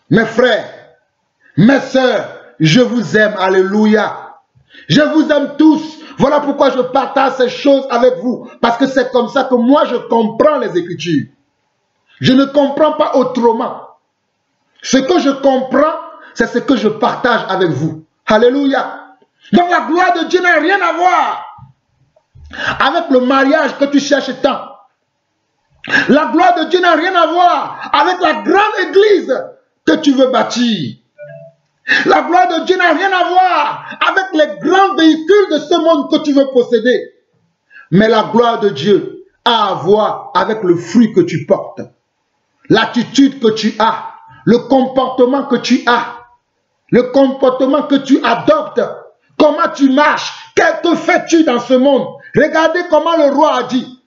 Mes frères, mes sœurs, je vous aime, alléluia. Je vous aime tous. Voilà pourquoi je partage ces choses avec vous. Parce que c'est comme ça que moi je comprends les Écritures. Je ne comprends pas autrement. Ce que je comprends, c'est ce que je partage avec vous. Alléluia. Donc la gloire de Dieu n'a rien à voir avec le mariage que tu cherches tant. La gloire de Dieu n'a rien à voir avec la grande église que tu veux bâtir. La gloire de Dieu n'a rien à voir avec les grands véhicules de ce monde que tu veux posséder. Mais la gloire de Dieu a à voir avec le fruit que tu portes, l'attitude que tu as, le comportement que tu as. le comportement que tu adoptes, comment tu marches, que fais-tu dans ce monde. Regardez comment le roi a dit.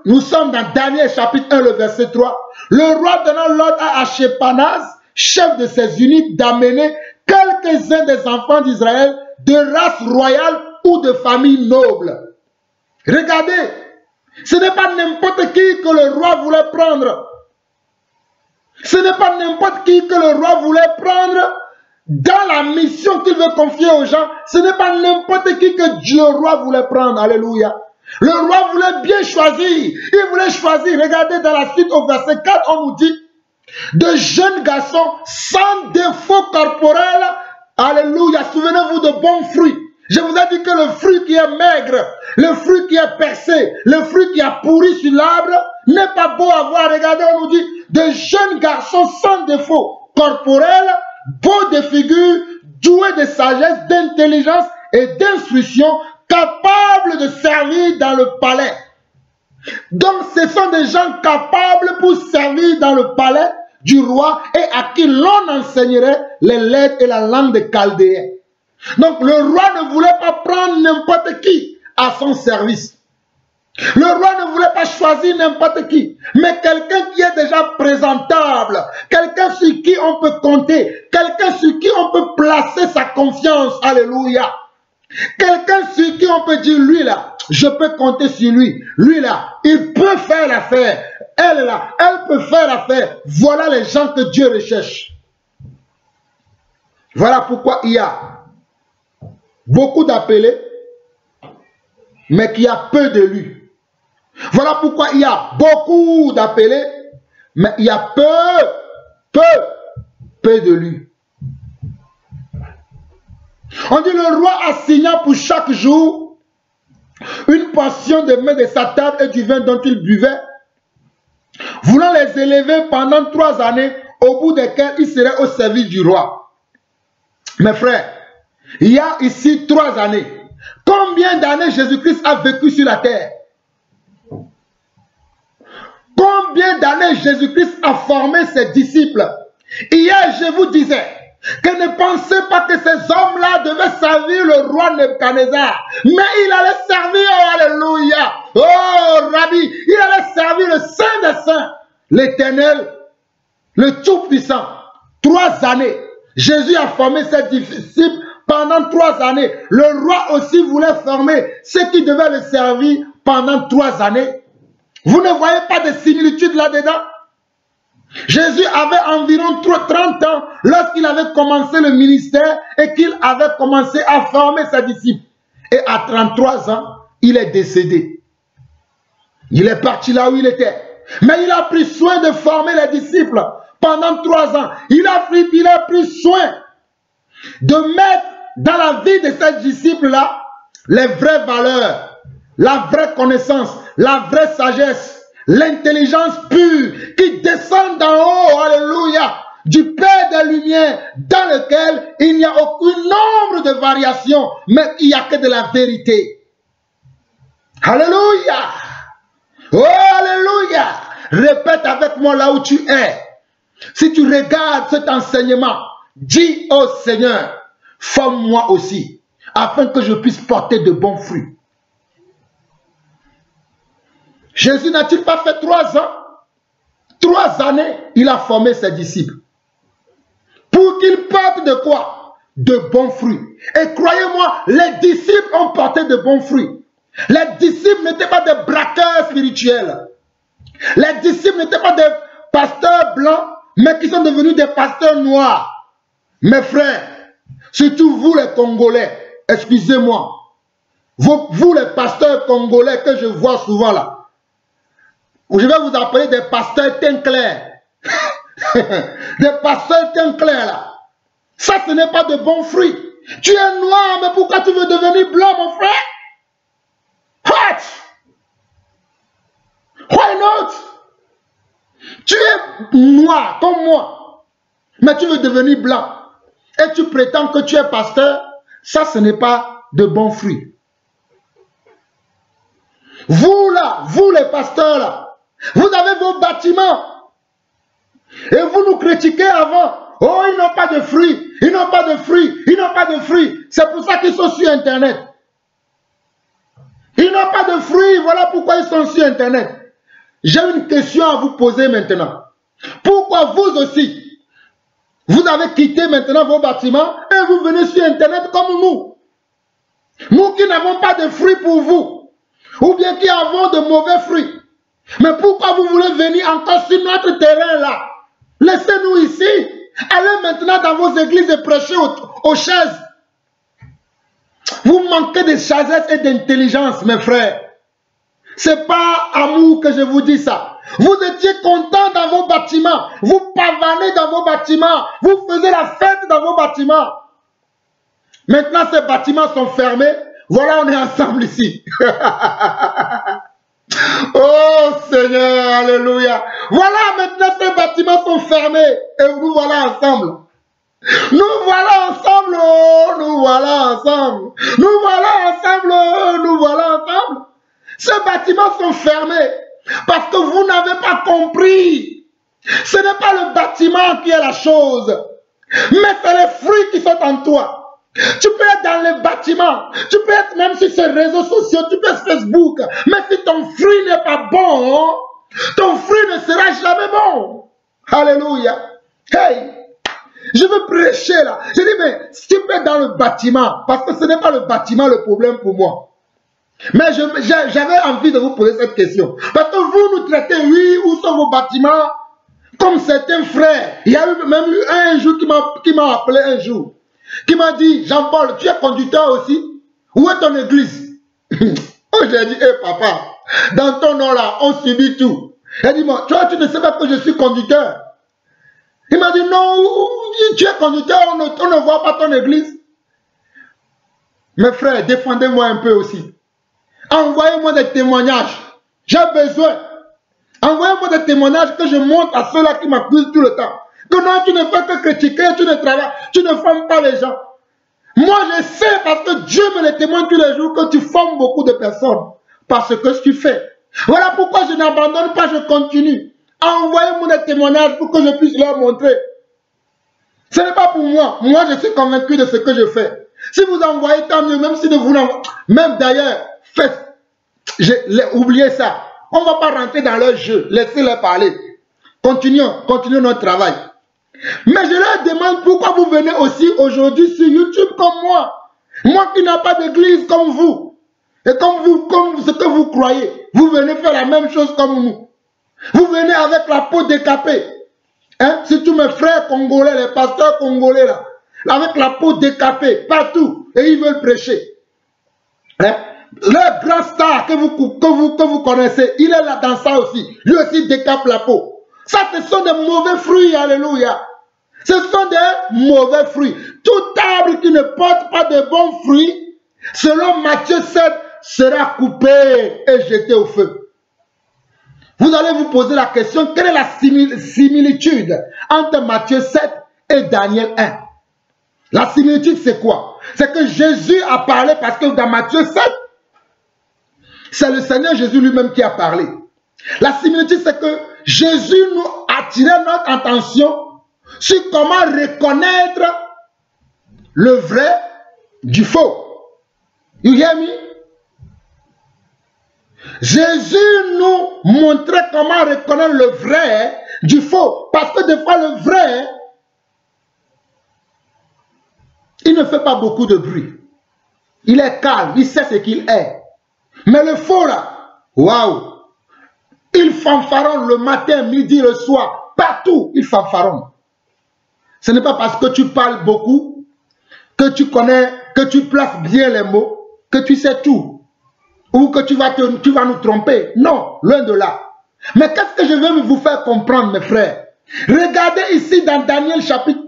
Nous sommes dans Daniel chapitre 1, le verset 3. Le roi donnant l'ordre à Ashpenaz, chef de ses unités, d'amener quelques-uns des enfants d'Israël de race royale ou de famille noble. Regardez, ce n'est pas n'importe qui que le roi voulait prendre. Ce n'est pas n'importe qui que le roi voulait prendre dans la mission qu'il veut confier aux gens. Ce n'est pas n'importe qui que le roi voulait prendre. Alléluia. Le roi voulait bien choisir. Il voulait choisir. Regardez dans la suite au verset 4, on nous dit de jeunes garçons sans défaut corporel. Alléluia. Souvenez-vous de bons fruits. Je vous ai dit que le fruit qui est maigre, le fruit qui est percé, le fruit qui a pourri sur l'arbre n'est pas beau à voir. Regardez, on nous dit de jeunes garçons sans défaut corporel, beaux de figure, doués de sagesse, d'intelligence et d'instruction, capables de servir dans le palais. Donc ce sont des gens capables pour servir dans le palais du roi et à qui l'on enseignerait les lettres et la langue des Chaldéens. Donc le roi ne voulait pas prendre n'importe qui à son service. Le roi ne voulait pas choisir n'importe qui, mais quelqu'un qui est déjà présentable, quelqu'un sur qui on peut compter, quelqu'un sur qui on peut placer sa confiance. Alléluia. Quelqu'un sur qui on peut dire, lui là, je peux compter sur lui. Lui là, il peut faire l'affaire. Elle là, elle peut faire l'affaire. Voilà les gens que Dieu recherche. Voilà pourquoi il y a beaucoup d'appelés, mais qu'il y a peu de lui. Voilà pourquoi il y a beaucoup d'appelés, mais il y a peu de lui. On dit le roi assigna pour chaque jour une portion de mets de sa table et du vin dont il buvait, voulant les élever pendant 3 années, au bout desquelles il serait au service du roi. Mes frères, il y a ici 3 années. Combien d'années Jésus-Christ a vécu sur la terre? Combien d'années Jésus-Christ a formé ses disciples? Hier, je vous disais que ne pensez pas que ces hommes-là devaient servir le roi Nebuchadnezzar. Mais il allait servir, oh, alléluia, oh Rabbi, il allait servir le Saint des Saints, l'Éternel, le Tout-Puissant. 3 années. Jésus a formé ses disciples pendant 3 années. Le roi aussi voulait former ceux qui devaient le servir pendant 3 années. Vous ne voyez pas de similitude là-dedans? Jésus avait environ 30 ans lorsqu'il avait commencé le ministère et qu'il avait commencé à former ses disciples. Et à 33 ans, il est décédé. Il est parti là où il était. Mais il a pris soin de former les disciples pendant 3 ans. Il a pris soin de mettre dans la vie de ces disciples-là les vraies valeurs, la vraie connaissance, la vraie sagesse, l'intelligence pure qui descend d'en haut, alléluia, du Père des Lumières, dans lequel il n'y a aucun nombre de variations, mais il n'y a que de la vérité. Alléluia. Oh, alléluia. Répète avec moi là où tu es. Si tu regardes cet enseignement, dis au Seigneur, forme-moi aussi, afin que je puisse porter de bons fruits. Jésus n'a-t-il pas fait 3 ans? 3 années, il a formé ses disciples. Pour qu'ils portent de quoi? De bons fruits. Et croyez-moi, les disciples ont porté de bons fruits. Les disciples n'étaient pas des braqueurs spirituels. Les disciples n'étaient pas des pasteurs blancs, mais qui sont devenus des pasteurs noirs. Mes frères, surtout vous les Congolais, excusez-moi, vous les pasteurs congolais que je vois souvent là, je vais vous appeler des pasteurs teint clair. Des pasteurs teint clair là. Ça, ce n'est pas de bons fruits. Tu es noir, mais pourquoi tu veux devenir blanc, mon frère? What? Why not? Tu es noir comme moi, mais tu veux devenir blanc. Et tu prétends que tu es pasteur. Ça, ce n'est pas de bons fruits. Vous là, vous les pasteurs là, vous avez vos bâtiments. Et vous nous critiquez avant. Oh, ils n'ont pas de fruits, ils n'ont pas de fruits, ils n'ont pas de fruits. C'est pour ça qu'ils sont sur Internet. Ils n'ont pas de fruits, voilà pourquoi ils sont sur Internet. J'ai une question à vous poser maintenant. Pourquoi vous aussi, vous avez quitté maintenant vos bâtiments et vous venez sur Internet comme nous? Nous qui n'avons pas de fruits pour vous, ou bien qui avons de mauvais fruits. Mais pourquoi vous voulez venir encore sur notre terrain là? Laissez-nous ici. Allez maintenant dans vos églises et prêchez aux chaises. Vous manquez de sagesse et d'intelligence, mes frères. C'est pas amour que je vous dis ça. Vous étiez contents dans vos bâtiments. Vous pavanez dans vos bâtiments. Vous faisiez la fête dans vos bâtiments. Maintenant, ces bâtiments sont fermés. Voilà, on est ensemble ici. Oh Seigneur, alléluia. Voilà, maintenant, ces bâtiments sont fermés. Et nous voilà ensemble. Nous voilà ensemble. Oh, nous voilà ensemble. Nous voilà ensemble. Oh, nous voilà ensemble. Ces bâtiments sont fermés parce que vous n'avez pas compris. Ce n'est pas le bâtiment qui est la chose, mais c'est les fruits qui sont en toi. Tu peux être dans les bâtiments, tu peux être même sur ces réseaux sociaux, tu peux être sur Facebook, mais si ton fruit n'est pas bon, ton fruit ne sera jamais bon. Alléluia. Hey, je veux prêcher là. Je dis, mais si tu peux être dans le bâtiment, parce que ce n'est pas le bâtiment le problème pour moi. Mais j'avais envie de vous poser cette question. Parce que vous nous traitez, oui, où sont vos bâtiments? Comme certains frères. Il y a même eu un jour qui m'a appelé un jour. Qui m'a dit, Jean-Paul, tu es conducteur aussi? Où est ton église? Oh, j'ai dit, hé papa, dans ton nom là, on subit tout. Il a dit, tu vois, tu ne sais pas que je suis conducteur. Il m'a dit, non, tu es conducteur, on ne voit pas ton église. Mes frères, défendez-moi un peu aussi. Envoyez-moi des témoignages. J'ai besoin. Envoyez-moi des témoignages que je montre à ceux-là qui m'accusent tout le temps. Que non, tu ne fais que critiquer, tu ne travailles, tu ne formes pas les gens. Moi, je sais parce que Dieu me le témoigne tous les jours que tu formes beaucoup de personnes. Parce que tu fais. Voilà pourquoi je n'abandonne pas, je continue. Envoyez-moi des témoignages pour que je puisse leur montrer. Ce n'est pas pour moi. Moi, je suis convaincu de ce que je fais. Si vous envoyez, tant mieux, même si vous n'envoyez. Même d'ailleurs, faites. Oubliez ça. On ne va pas rentrer dans leur jeu. Laissez-les parler. Continuons notre travail. Mais je leur demande pourquoi vous venez aussi aujourd'hui sur YouTube comme moi. Moi qui n'ai pas d'église comme vous. Et comme ce que vous croyez. Vous venez faire la même chose comme nous. Vous venez avec la peau décapée. Hein? Surtout mes frères congolais, les pasteurs congolais là. Avec la peau décapée partout. Et ils veulent prêcher. Hein? Le grand star que vous connaissez, il est là dans ça aussi. Lui aussi décape la peau. Ça, ce sont des mauvais fruits, alléluia. Ce sont des mauvais fruits. Tout arbre qui ne porte pas de bons fruits, selon Matthieu 7, sera coupé et jeté au feu. Vous allez vous poser la question, quelle est la similitude entre Matthieu 7 et Daniel 1? La similitude, c'est quoi? C'est que Jésus a parlé parce que dans Matthieu 7, c'est le Seigneur Jésus lui-même qui a parlé. La similitude, c'est que Jésus nous attirait notre attention sur comment reconnaître le vrai du faux. You hear me? Jésus nous montrait comment reconnaître le vrai du faux. Parce que des fois, le vrai, il ne fait pas beaucoup de bruit. Il est calme, il sait ce qu'il est. Mais le faux là, waouh! Ils fanfaronnent le matin, midi, le soir. Partout, ils fanfaronnent. Ce n'est pas parce que tu parles beaucoup, que tu connais, que tu places bien les mots, que tu sais tout. Ou que tu vas nous tromper. Non, loin de là. Mais qu'est-ce que je veux vous faire comprendre, mes frères? Regardez ici dans Daniel chapitre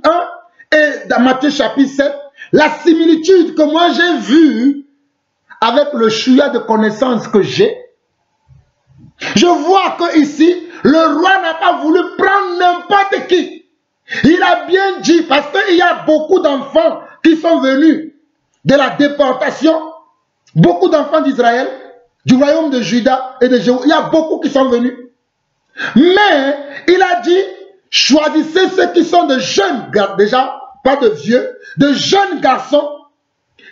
1 et dans Matthieu chapitre 7, la similitude que moi j'ai vue avec le chouïa de connaissance que j'ai. Je vois que ici, le roi n'a pas voulu prendre n'importe qui. Il a bien dit, parce qu'il y a beaucoup d'enfants qui sont venus de la déportation, beaucoup d'enfants d'Israël, du royaume de Juda et de Jéhou, il y a beaucoup qui sont venus. Mais il a dit, choisissez ceux qui sont de jeunes, déjà, pas de vieux, de jeunes garçons,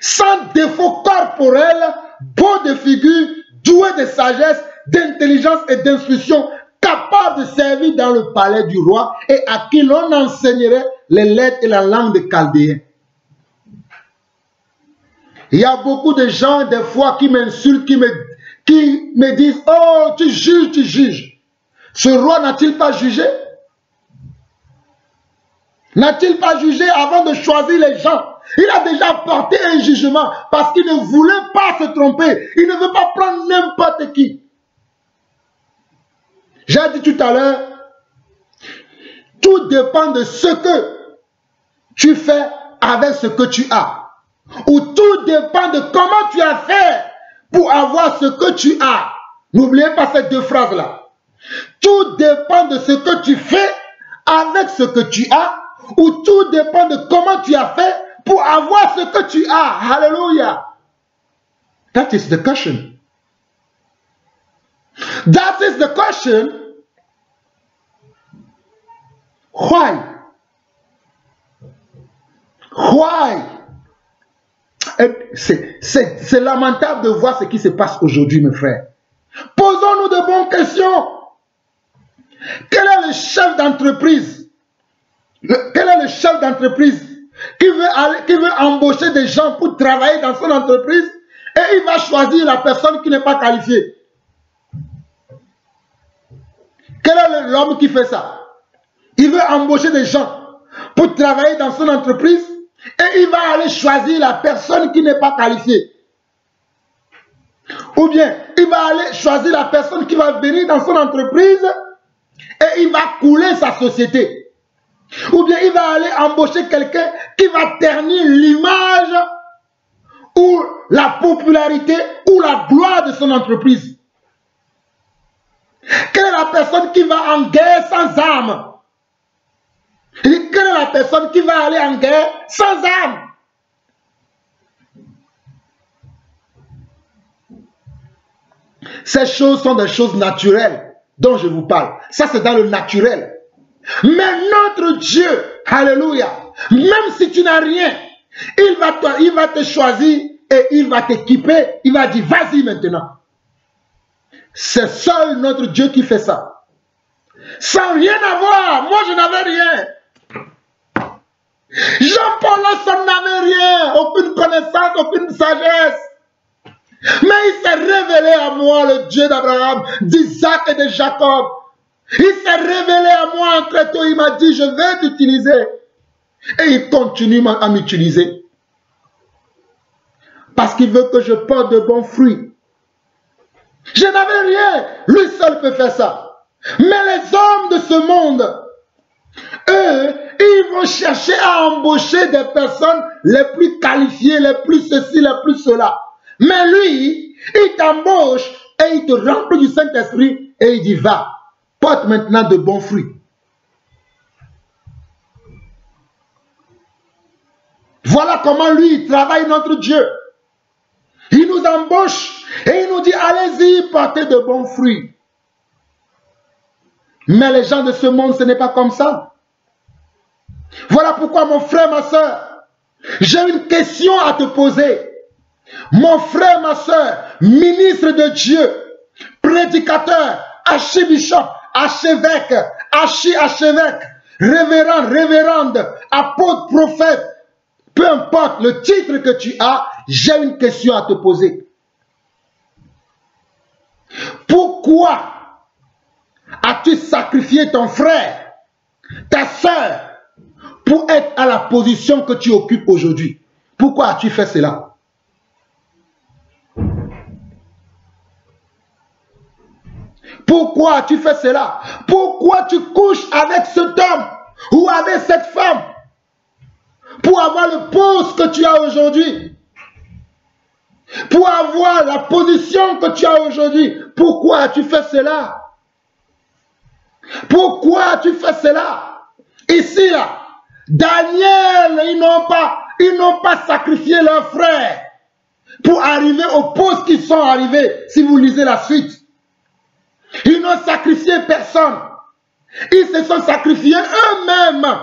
sans défaut corporel, beaux de figure, doués de sagesse, d'intelligence et d'instruction, capables de servir dans le palais du roi et à qui l'on enseignerait les lettres et la langue des Chaldéens. Il y a beaucoup de gens, des fois, qui m'insultent, qui me disent « Oh, tu juges, tu juges. » Ce roi n'a-t-il pas jugé? N'a-t-il pas jugé avant de choisir les gens? Il a déjà porté un jugement parce qu'il ne voulait pas se tromper. Il ne veut pas prendre n'importe qui. J'ai dit tout à l'heure, tout dépend de ce que tu fais avec ce que tu as. Ou tout dépend de comment tu as fait pour avoir ce que tu as. N'oubliez pas ces deux phrases-là. Tout dépend de ce que tu fais avec ce que tu as, ou tout dépend de comment tu as fait pour avoir ce que tu as. Hallelujah. That is the question. That is the question. Why? Why? C'est lamentable de voir ce qui se passe aujourd'hui, mes frères. Posons-nous de bonnes questions. Quel est le chef d'entreprise? Quel est le chef d'entreprise qui veut embaucher des gens pour travailler dans son entreprise et il va choisir la personne qui n'est pas qualifiée? Quel est l'homme qui fait ça? Il veut embaucher des gens pour travailler dans son entreprise et il va aller choisir la personne qui n'est pas qualifiée. Ou bien, il va aller choisir la personne qui va venir dans son entreprise et il va couler sa société. Ou bien, il va aller embaucher quelqu'un qui va ternir l'image ou la popularité ou la gloire de son entreprise. Quelle est la personne qui va en guerre sans armes? Et quelle est la personne qui va aller en guerre sans armes? Ces choses sont des choses naturelles dont je vous parle. Ça, c'est dans le naturel. Mais notre Dieu, alléluia, même si tu n'as rien, il va te choisir et il va t'équiper. Il va dire, vas-y maintenant. C'est seul notre Dieu qui fait ça. Sans rien avoir. Moi, je n'avais rien. Jean-Paul n'avait rien. Aucune connaissance, aucune sagesse. Mais il s'est révélé à moi, le Dieu d'Abraham, d'Isaac et de Jacob. Il s'est révélé à moi en très tôt. Il m'a dit, je vais t'utiliser. Et il continue à m'utiliser. Parce qu'il veut que je porte de bons fruits. Je n'avais rien. Lui seul peut faire ça. Mais les hommes de ce monde, eux, ils vont chercher à embaucher des personnes les plus qualifiées, les plus ceci, les plus cela. Mais lui, il t'embauche et il te remplit du Saint-Esprit et il dit, va, porte maintenant de bons fruits. Voilà comment lui, il travaille notre Dieu. Il nous embauche et il nous dit, allez-y, portez de bons fruits. Mais les gens de ce monde, ce n'est pas comme ça. Voilà pourquoi, mon frère, ma soeur, j'ai une question à te poser. Mon frère, ma soeur, ministre de Dieu, prédicateur, archibishop, archevêque, archevêque, révérend, révérende, apôtre, prophète, peu importe le titre que tu as, j'ai une question à te poser. Pourquoi as-tu sacrifié ton frère, ta soeur, pour être à la position que tu occupes aujourd'hui? Pourquoi as-tu fait cela? Pourquoi as-tu fait cela? Pourquoi tu couches avec cet homme ou avec cette femme pour avoir le poste que tu as aujourd'hui? Pour avoir la position que tu as aujourd'hui? Pourquoi as-tu fait cela? Pourquoi as-tu fait cela? Ici, là, Daniel, ils n'ont pas sacrifié leurs frères pour arriver au poste qu'ils sont arrivés, si vous lisez la suite. Ils n'ont sacrifié personne. Ils se sont sacrifiés eux-mêmes.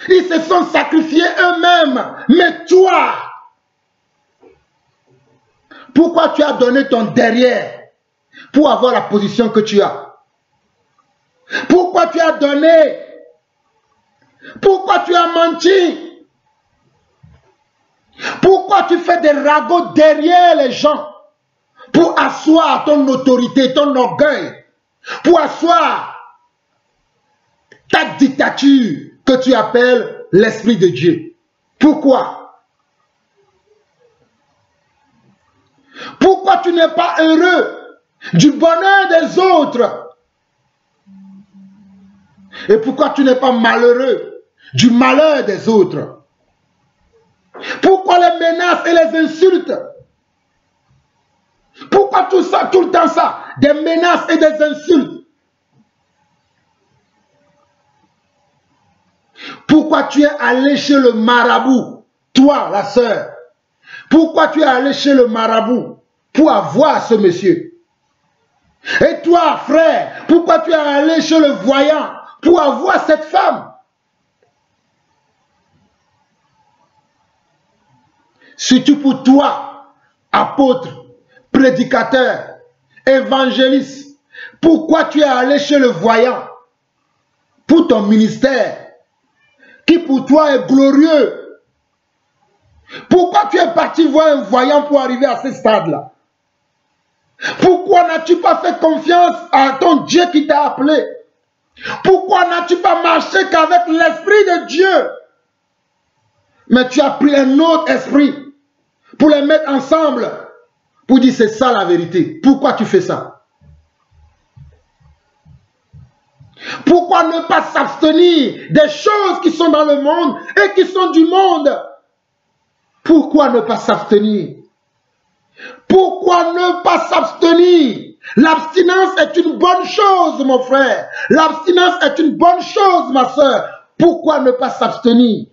Ils se sont sacrifiés eux-mêmes. Mais toi, pourquoi tu as donné ton derrière pour avoir la position que tu as? Pourquoi tu as donné? Pourquoi tu as menti? Pourquoi tu fais des ragots derrière les gens pour asseoir ton autorité, ton orgueil, pour asseoir ta dictature que tu appelles l'Esprit de Dieu? Pourquoi? Pourquoi tu n'es pas heureux du bonheur des autres? Et pourquoi tu n'es pas malheureux du malheur des autres? Pourquoi les menaces et les insultes? Pourquoi tout ça, tout le temps ça? Des menaces et des insultes. Pourquoi tu es allé chez le marabout, toi, la sœur? Pourquoi tu es allé chez le marabout pour avoir ce monsieur? Et toi, frère, pourquoi tu es allé chez le voyant pour avoir cette femme? Surtout pour toi, apôtre, prédicateur, évangéliste, pourquoi tu es allé chez le voyant pour ton ministère, qui pour toi est glorieux? Pourquoi tu es parti voir un voyant pour arriver à ce stade-là? Pourquoi n'as-tu pas fait confiance à ton Dieu qui t'a appelé? Pourquoi n'as-tu pas marché qu'avec l'Esprit de Dieu? Mais tu as pris un autre esprit pour les mettre ensemble, pour dire c'est ça la vérité. Pourquoi tu fais ça? Pourquoi ne pas s'abstenir des choses qui sont dans le monde et qui sont du monde? Pourquoi ne pas s'abstenir? Pourquoi ne pas s'abstenir? L'abstinence est une bonne chose, mon frère. L'abstinence est une bonne chose, ma soeur. Pourquoi ne pas s'abstenir?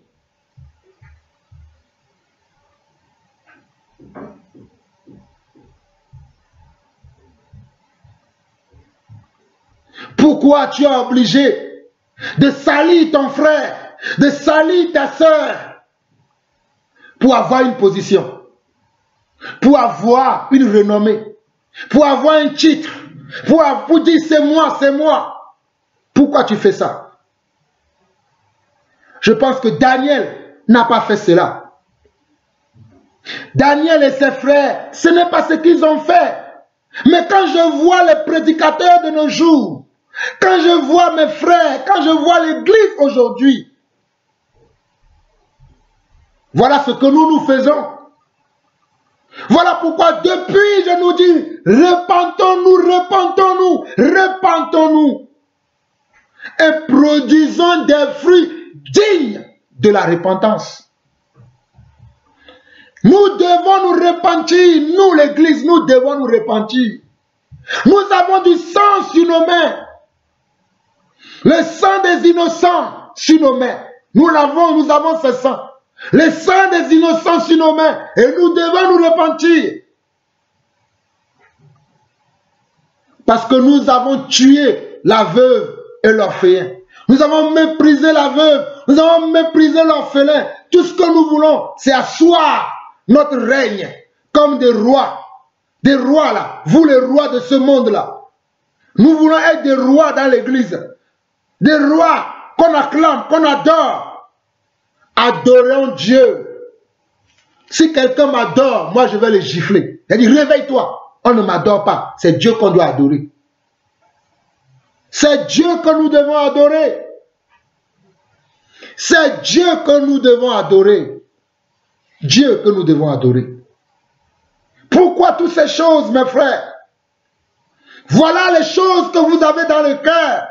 Pourquoi tu es obligé de salir ton frère, de salir ta soeur pour avoir une position, pour avoir une renommée, pour avoir un titre, pour dire c'est moi, c'est moi? Pourquoi tu fais ça? Je pense que Daniel n'a pas fait cela. Daniel et ses frères, ce n'est pas ce qu'ils ont fait. Mais quand je vois les prédicateurs de nos jours, quand je vois mes frères, quand je vois l'église aujourd'hui, voilà ce que nous faisons. Voilà pourquoi depuis je nous dis, repentons-nous, repentons-nous, repentons-nous. Et produisons des fruits dignes de la repentance. Nous devons nous repentir, nous l'église, nous devons nous repentir. Nous avons du sang sur nos mains. Le sang des innocents sur nos mains. Nous avons ce sang. Le sang des innocents sur nos mains. Et nous devons nous repentir. Parce que nous avons tué la veuve et l'orphelin. Nous avons méprisé la veuve. Nous avons méprisé l'orphelin. Tout ce que nous voulons, c'est asseoir notre règne comme des rois. Des rois là. Vous les rois de ce monde là. Nous voulons être des rois dans l'église. Des rois qu'on acclame, qu'on adore. Adorons Dieu. Si quelqu'un m'adore, moi je vais le gifler. Il dit réveille-toi. On ne m'adore pas. C'est Dieu qu'on doit adorer. C'est Dieu que nous devons adorer. C'est Dieu que nous devons adorer. Dieu que nous devons adorer. Pourquoi toutes ces choses, mes frères? Voilà les choses que vous avez dans le cœur.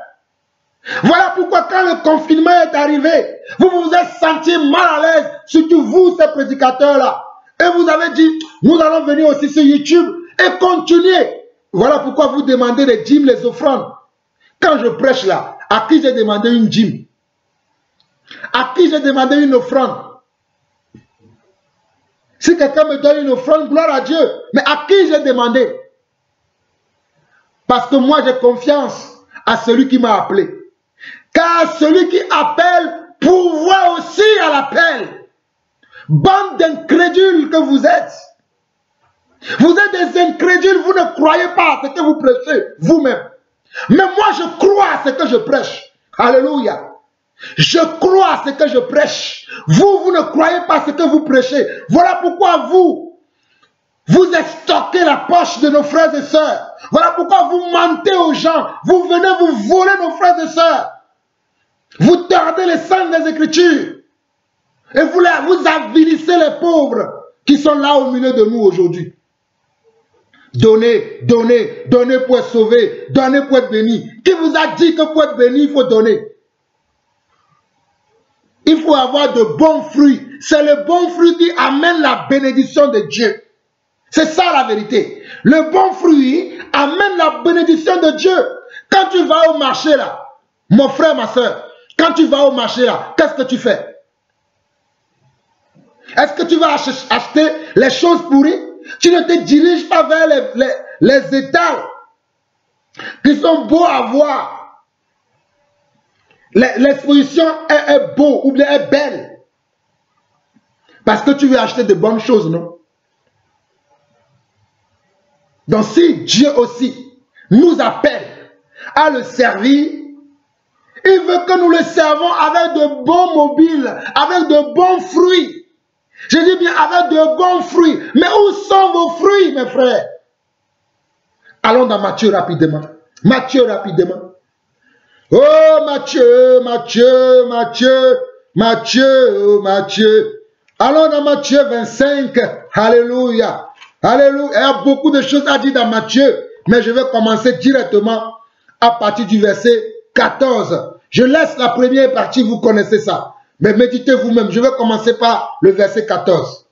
Voilà pourquoi quand le confinement est arrivé, vous vous êtes senti mal à l'aise, surtout vous, ces prédicateurs-là. Et vous avez dit, nous allons venir aussi sur YouTube et continuer. Voilà pourquoi vous demandez les dîmes, les offrandes. Quand je prêche là, à qui j'ai demandé une dîme? À qui j'ai demandé une offrande? Si quelqu'un me donne une offrande, gloire à Dieu. Mais à qui j'ai demandé? Parce que moi j'ai confiance à celui qui m'a appelé. Car celui qui appelle pourvoit aussi à l'appel. Bande d'incrédules que vous êtes. Vous êtes des incrédules, vous ne croyez pas à ce que vous prêchez vous-même. Mais moi, je crois à ce que je prêche. Alléluia. Je crois à ce que je prêche. Vous ne croyez pas à ce que vous prêchez. Voilà pourquoi vous extorquez la poche de nos frères et sœurs. Voilà pourquoi vous mentez aux gens. Vous venez vous voler nos frères et sœurs. Vous tordez les sangs des Écritures. Et vous avilissez les pauvres qui sont là au milieu de nous aujourd'hui. Donnez, donnez, donnez pour être sauvé, donnez pour être béni. Qui vous a dit que pour être béni, il faut donner? Il faut avoir de bons fruits. C'est le bon fruit qui amène la bénédiction de Dieu. C'est ça la vérité. Le bon fruit amène la bénédiction de Dieu. Quand tu vas au marché là, mon frère, ma soeur, quand tu vas au marché là, qu'est-ce que tu fais? Est-ce que tu vas acheter les choses pourries? Tu ne te diriges pas vers les étals qui sont beaux à voir. L'exposition est beau ou bien est belle. Parce que tu veux acheter de bonnes choses, non? Donc si Dieu aussi nous appelle à le servir, il veut que nous le servons avec de bons mobiles, avec de bons fruits. Je dis bien avec de bons fruits. Mais où sont vos fruits, mes frères? Allons dans Matthieu rapidement. Matthieu rapidement. Oh Matthieu, Matthieu, Matthieu, Matthieu, Matthieu. Allons dans Matthieu 25. Alléluia. Alléluia. Il y a beaucoup de choses à dire dans Matthieu. Mais je vais commencer directement à partir du verset 14. Je laisse la première partie, vous connaissez ça. Mais méditez vous-même. Je vais commencer par le verset 14.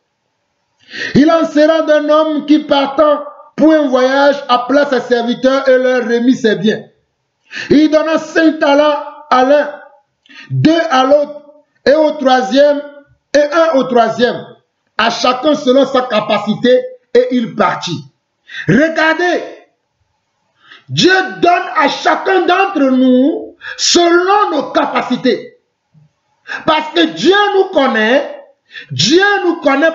Il en sera d'un homme qui partant pour un voyage appela ses serviteurs et leur remit ses biens. Il donna 5 talents à l'un, 2 à l'autre et au troisième et 1 au troisième, à chacun selon sa capacité, et il partit. Regardez, Dieu donne à chacun d'entre nous selon nos capacités. Parce que Dieu nous connaît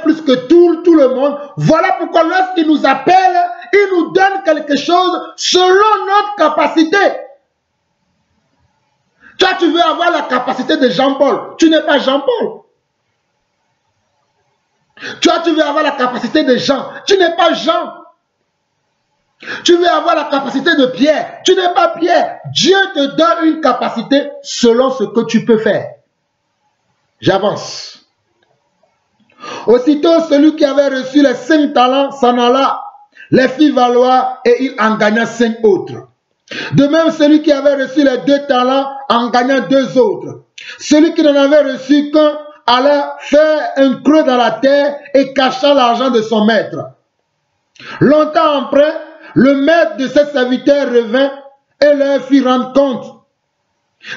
plus que tout le monde. Voilà pourquoi lorsqu'il nous appelle, il nous donne quelque chose selon notre capacité. Toi, tu veux avoir la capacité de Jean-Paul. Tu n'es pas Jean-Paul. Toi, tu veux avoir la capacité de Jean. Tu n'es pas Jean. Tu veux avoir la capacité de Pierre. Tu n'es pas Pierre. Dieu te donne une capacité selon ce que tu peux faire. J'avance. Aussitôt, celui qui avait reçu les 5 talents s'en alla, les fit valoir et il en gagna 5 autres. De même, celui qui avait reçu les 2 talents en gagna 2 autres. Celui qui n'en avait reçu qu'un alla faire un creux dans la terre et cacha l'argent de son maître. Longtemps après, le maître de ses serviteurs revint et leur fit rendre compte.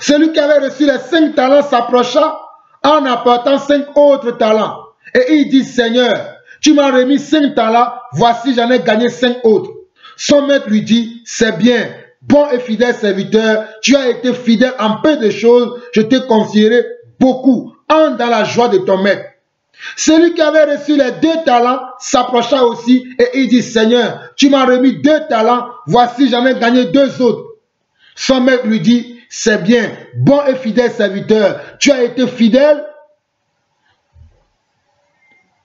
Celui qui avait reçu les 5 talents s'approcha en apportant 5 autres talents. Et il dit, Seigneur, tu m'as remis 5 talents, voici j'en ai gagné 5 autres. Son maître lui dit, c'est bien, bon et fidèle serviteur, tu as été fidèle en peu de choses, je te confierai beaucoup. Entre dans la joie de ton maître. Celui qui avait reçu les 2 talents s'approcha aussi et il dit, Seigneur, tu m'as remis 2 talents, voici j'en ai gagné 2 autres. Son maître lui dit, c'est bien, bon et fidèle serviteur, tu as été fidèle,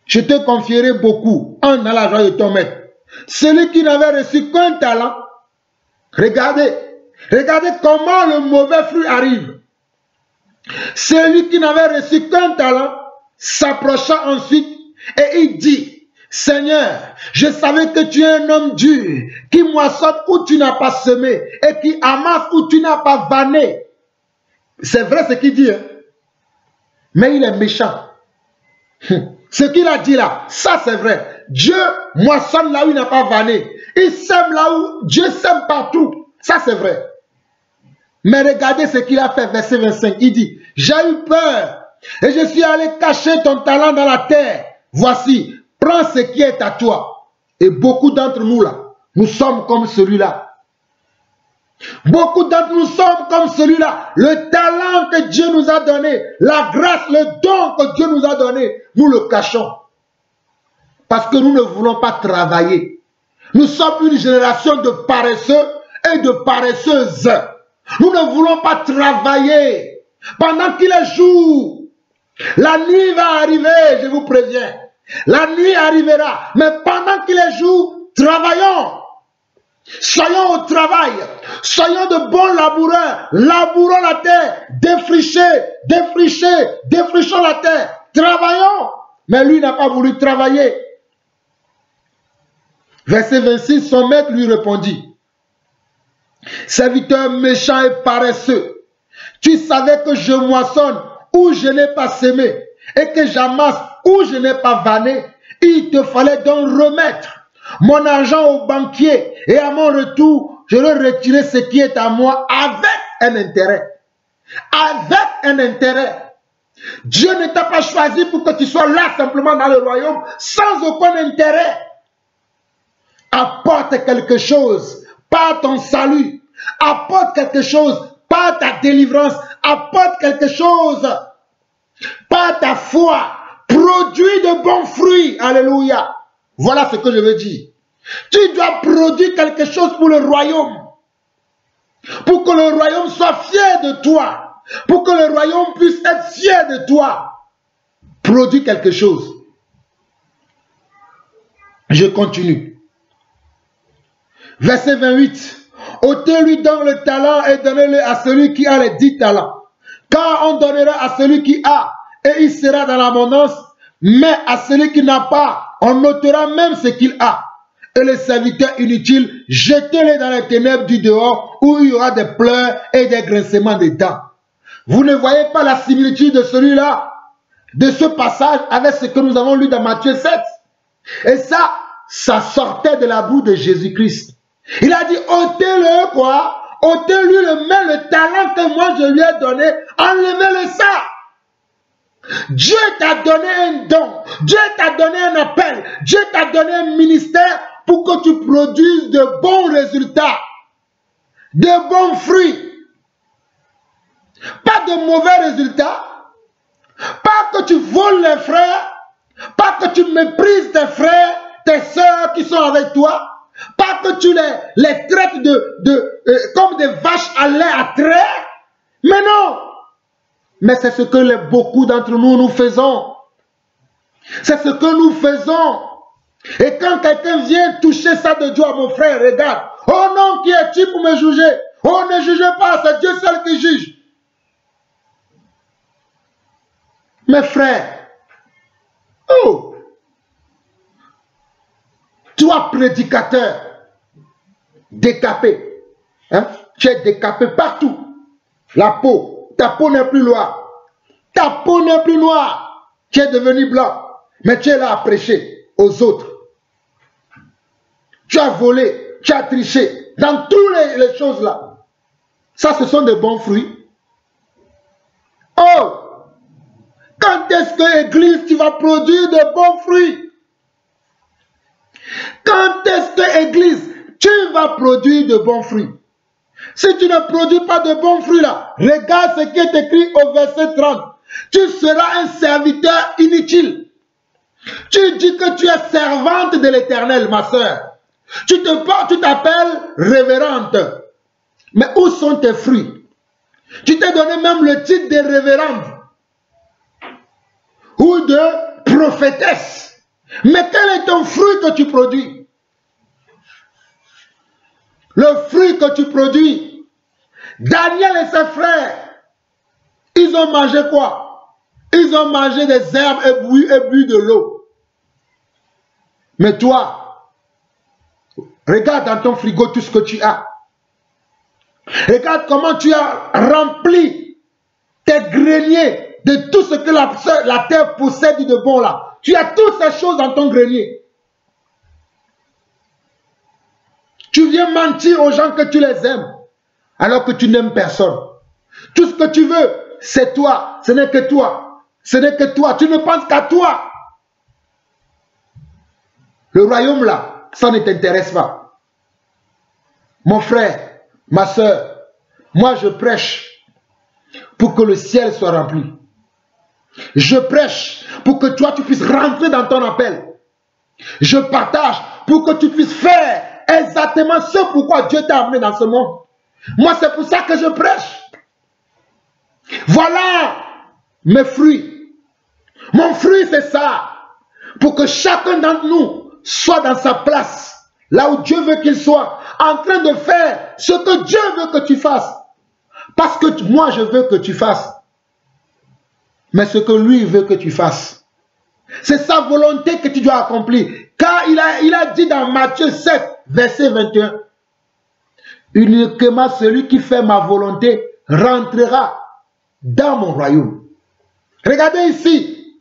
je te confierai beaucoup, entre dans la joie de ton maître. Celui qui n'avait reçu qu'un talent, regardez comment le mauvais fruit arrive. Celui qui n'avait reçu qu'un talent s'approcha ensuite et il dit, Seigneur, je savais que tu es un homme dur, qui moissonne où tu n'as pas semé et qui amasse où tu n'as pas vanné. C'est vrai ce qu'il dit, hein? Mais il est méchant. Ce qu'il a dit là, ça c'est vrai. Dieu moissonne là où il n'a pas vanné. Il sème là où Dieu sème partout. Ça c'est vrai. Mais regardez ce qu'il a fait, verset 25. Il dit, j'ai eu peur et je suis allé cacher ton talent dans la terre. Voici, prends ce qui est à toi. Et beaucoup d'entre nous là, nous sommes comme celui-là. Beaucoup d'entre nous sommes comme celui-là. Le talent que Dieu nous a donné, la grâce, le don que Dieu nous a donné, nous le cachons. Parce que nous ne voulons pas travailler. Nous sommes une génération de paresseux et de paresseuses. Nous ne voulons pas travailler. Pendant qu'il est jour, la nuit va arriver, je vous préviens. La nuit arrivera. Mais pendant qu'il est jour, travaillons. Soyons au travail, soyons de bons laboureurs, labourons la terre, défrichons la terre, travaillons. Mais lui n'a pas voulu travailler. Verset 26, son maître lui répondit, serviteur méchant et paresseux, tu savais que je moissonne où je n'ai pas semé et que j'amasse où je n'ai pas vanné. Il te fallait donc remettre mon argent au banquier et à mon retour, je vais retirer ce qui est à moi avec un intérêt. Avec un intérêt. Dieu ne t'a pas choisi pour que tu sois là simplement dans le royaume sans aucun intérêt. Apporte quelque chose, pas ton salut. Apporte quelque chose, pas ta délivrance. Apporte quelque chose, pas ta foi. Produis de bons fruits. Alléluia. Voilà ce que je veux dire. Tu dois produire quelque chose pour le royaume. Pour que le royaume soit fier de toi. Pour que le royaume puisse être fier de toi. Produis quelque chose. Je continue. Verset 28. Ôtez-lui donc le talent et donnez-le à celui qui a les 10 talents. Car on donnera à celui qui a et il sera dans l'abondance. Mais à celui qui n'a pas, on ôtera même ce qu'il a. Et les serviteurs inutiles, jetez-les dans les ténèbres du dehors où il y aura des pleurs et des grincements des dents. Vous ne voyez pas la similitude de celui-là, de ce passage avec ce que nous avons lu dans Matthieu 7. Et ça sortait de la bouche de Jésus-Christ. Il a dit, ôtez-le quoi? Ôtez-lui le talent que moi je lui ai donné, enlevez-le ça. Dieu t'a donné un don, Dieu t'a donné un appel, Dieu t'a donné un ministère pour que tu produises de bons résultats, de bons fruits. Pas de mauvais résultats, pas que tu voles les frères, pas que tu méprises tes frères, tes sœurs qui sont avec toi, pas que tu les traites comme des vaches à lait à traire, mais non. Mais c'est ce que beaucoup d'entre nous faisons. C'est ce que nous faisons. Et quand quelqu'un vient toucher ça de Dieu à mon frère, regarde. Oh non, qui es-tu pour me juger? Oh, ne jugez pas, c'est Dieu seul qui juge. Mes frères, oh, toi prédicateur, décapé, hein? Tu es décapé partout. La peau, ta peau n'est plus noire. Ta peau n'est plus noire. Tu es devenu blanc. Mais tu es là à prêcher aux autres. Tu as volé, tu as triché. Dans toutes les choses là. Ça, ce sont de bons fruits. Oh! Quand est-ce que l'église, tu vas produire de bons fruits? Quand est-ce que l'église, tu vas produire de bons fruits? Si tu ne produis pas de bons fruits là, regarde ce qui est écrit au verset 30. Tu seras un serviteur inutile. Tu dis que tu es servante de l'Éternel, ma soeur. Tu t'appelles révérende. Mais où sont tes fruits? Tu t'es donné même le titre de révérende ou de prophétesse. Mais quel est ton fruit que tu produis? Le fruit que tu produis. Daniel et ses frères, ils ont mangé quoi? Ils ont mangé des herbes et bu de l'eau. Mais toi, regarde dans ton frigo tout ce que tu as. Regarde comment tu as rempli tes greniers de tout ce que la terre possède de bon là. Tu as toutes ces choses dans ton grenier. Tu viens mentir aux gens que tu les aimes, alors que tu n'aimes personne. Tout ce que tu veux, c'est toi. Ce n'est que toi. Ce n'est que toi. Tu ne penses qu'à toi. Le royaume là, ça ne t'intéresse pas. Mon frère, Ma soeur, moi je prêche pour que le ciel soit rempli. Je prêche pour que toi tu puisses rentrer dans ton appel. Je partage pour que tu puisses faire exactement ce pourquoi Dieu t'a amené dans ce monde. Moi c'est pour ça que je prêche. Voilà mes fruits. Mon fruit c'est ça. Pour que chacun d'entre nous soit dans sa place. Là où Dieu veut qu'il soit. En train de faire ce que Dieu veut que tu fasses. Parce que moi je veux que tu fasses. Mais ce que lui veut que tu fasses. C'est sa volonté que tu dois accomplir. Car il a dit dans Matthieu 7, verset 21. Uniquement celui qui fait ma volonté rentrera dans mon royaume. Regardez ici.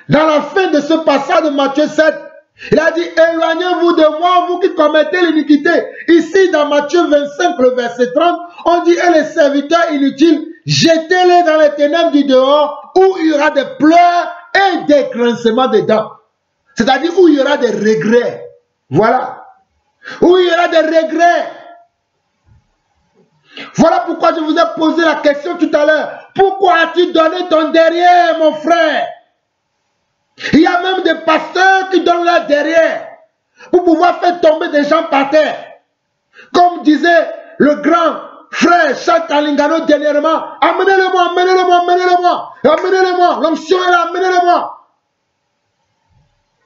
Dans la fin de ce passage de Matthieu 7, il a dit, éloignez-vous de moi, vous qui commettez l'iniquité. Ici, dans Matthieu 25, le verset 30, on dit, et les serviteurs inutiles, jetez-les dans les ténèbres du dehors, où il y aura des pleurs et des grincements de dents. C'est-à-dire où il y aura des regrets. Voilà. Où il y aura des regrets. Voilà pourquoi je vous ai posé la question tout à l'heure. Pourquoi as-tu donné ton derrière, mon frère? Il y a même des pasteurs qui donnent leur derrière pour pouvoir faire tomber des gens par terre. Comme disait le grand frère Charles Kalingano dernièrement, amenez-le-moi, amenez-le-moi, amenez-le-moi, amenez-le-moi, l'onction est là, amenez-le-moi.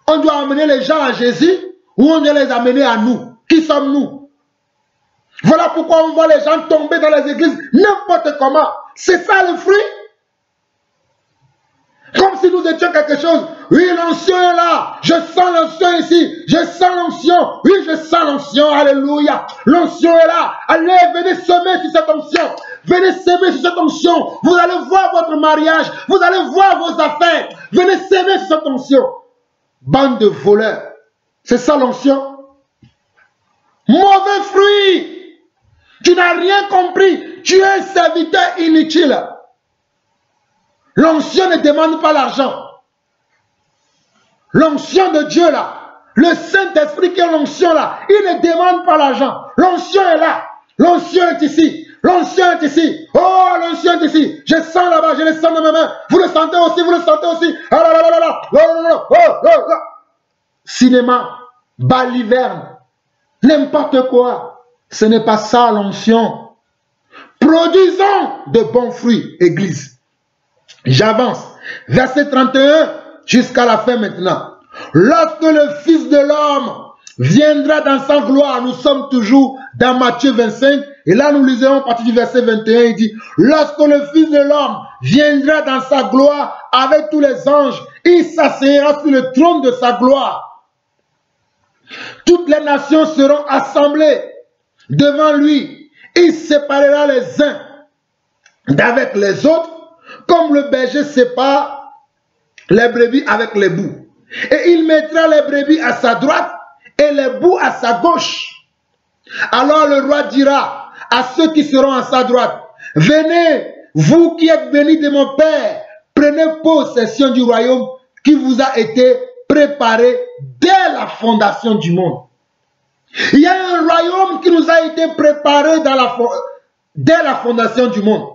On doit amener les gens à Jésus ou on doit les amener à nous? Qui sommes-nous? Voilà pourquoi on voit les gens tomber dans les églises n'importe comment. C'est ça le fruit? Comme si nous étions quelque chose. Oui, l'onction est là. Je sens l'onction ici. Je sens l'onction. Oui, je sens l'onction. Alléluia. L'onction est là. Allez, venez semer sur cette onction. Venez semer sur cette onction. Vous allez voir votre mariage. Vous allez voir vos affaires. Venez semer sur cette onction. Bande de voleurs. C'est ça l'onction. Mauvais fruit. Tu n'as rien compris. Tu es un serviteur inutile. L'onction ne demande pas l'argent. L'onction de Dieu là, le Saint-Esprit qui est l'onction là, il ne demande pas l'argent. L'onction est là. L'onction est ici. L'onction est ici. Oh, l'onction est ici. Je sens là-bas, je le sens dans mes mains. Vous le sentez aussi, vous le sentez aussi. Ah là là là là là. Oh. Cinéma, baliverne, n'importe quoi. Ce n'est pas ça l'onction. Produisons de bons fruits, Église. J'avance. Verset 31 jusqu'à la fin maintenant. Lorsque le Fils de l'homme viendra dans sa gloire, nous sommes toujours dans Matthieu 25. Et là nous lisons à partir du verset 21, il dit, lorsque le Fils de l'homme viendra dans sa gloire avec tous les anges, il s'asseyera sur le trône de sa gloire. Toutes les nations seront assemblées devant lui. Il séparera les uns d'avec les autres, comme le berger sépare les brebis avec les boucs. Et il mettra les brebis à sa droite et les boucs à sa gauche. Alors le roi dira à ceux qui seront à sa droite, venez, vous qui êtes bénis de mon Père, prenez possession du royaume qui vous a été préparé dès la fondation du monde. Il y a un royaume qui nous a été préparé dès la fondation du monde.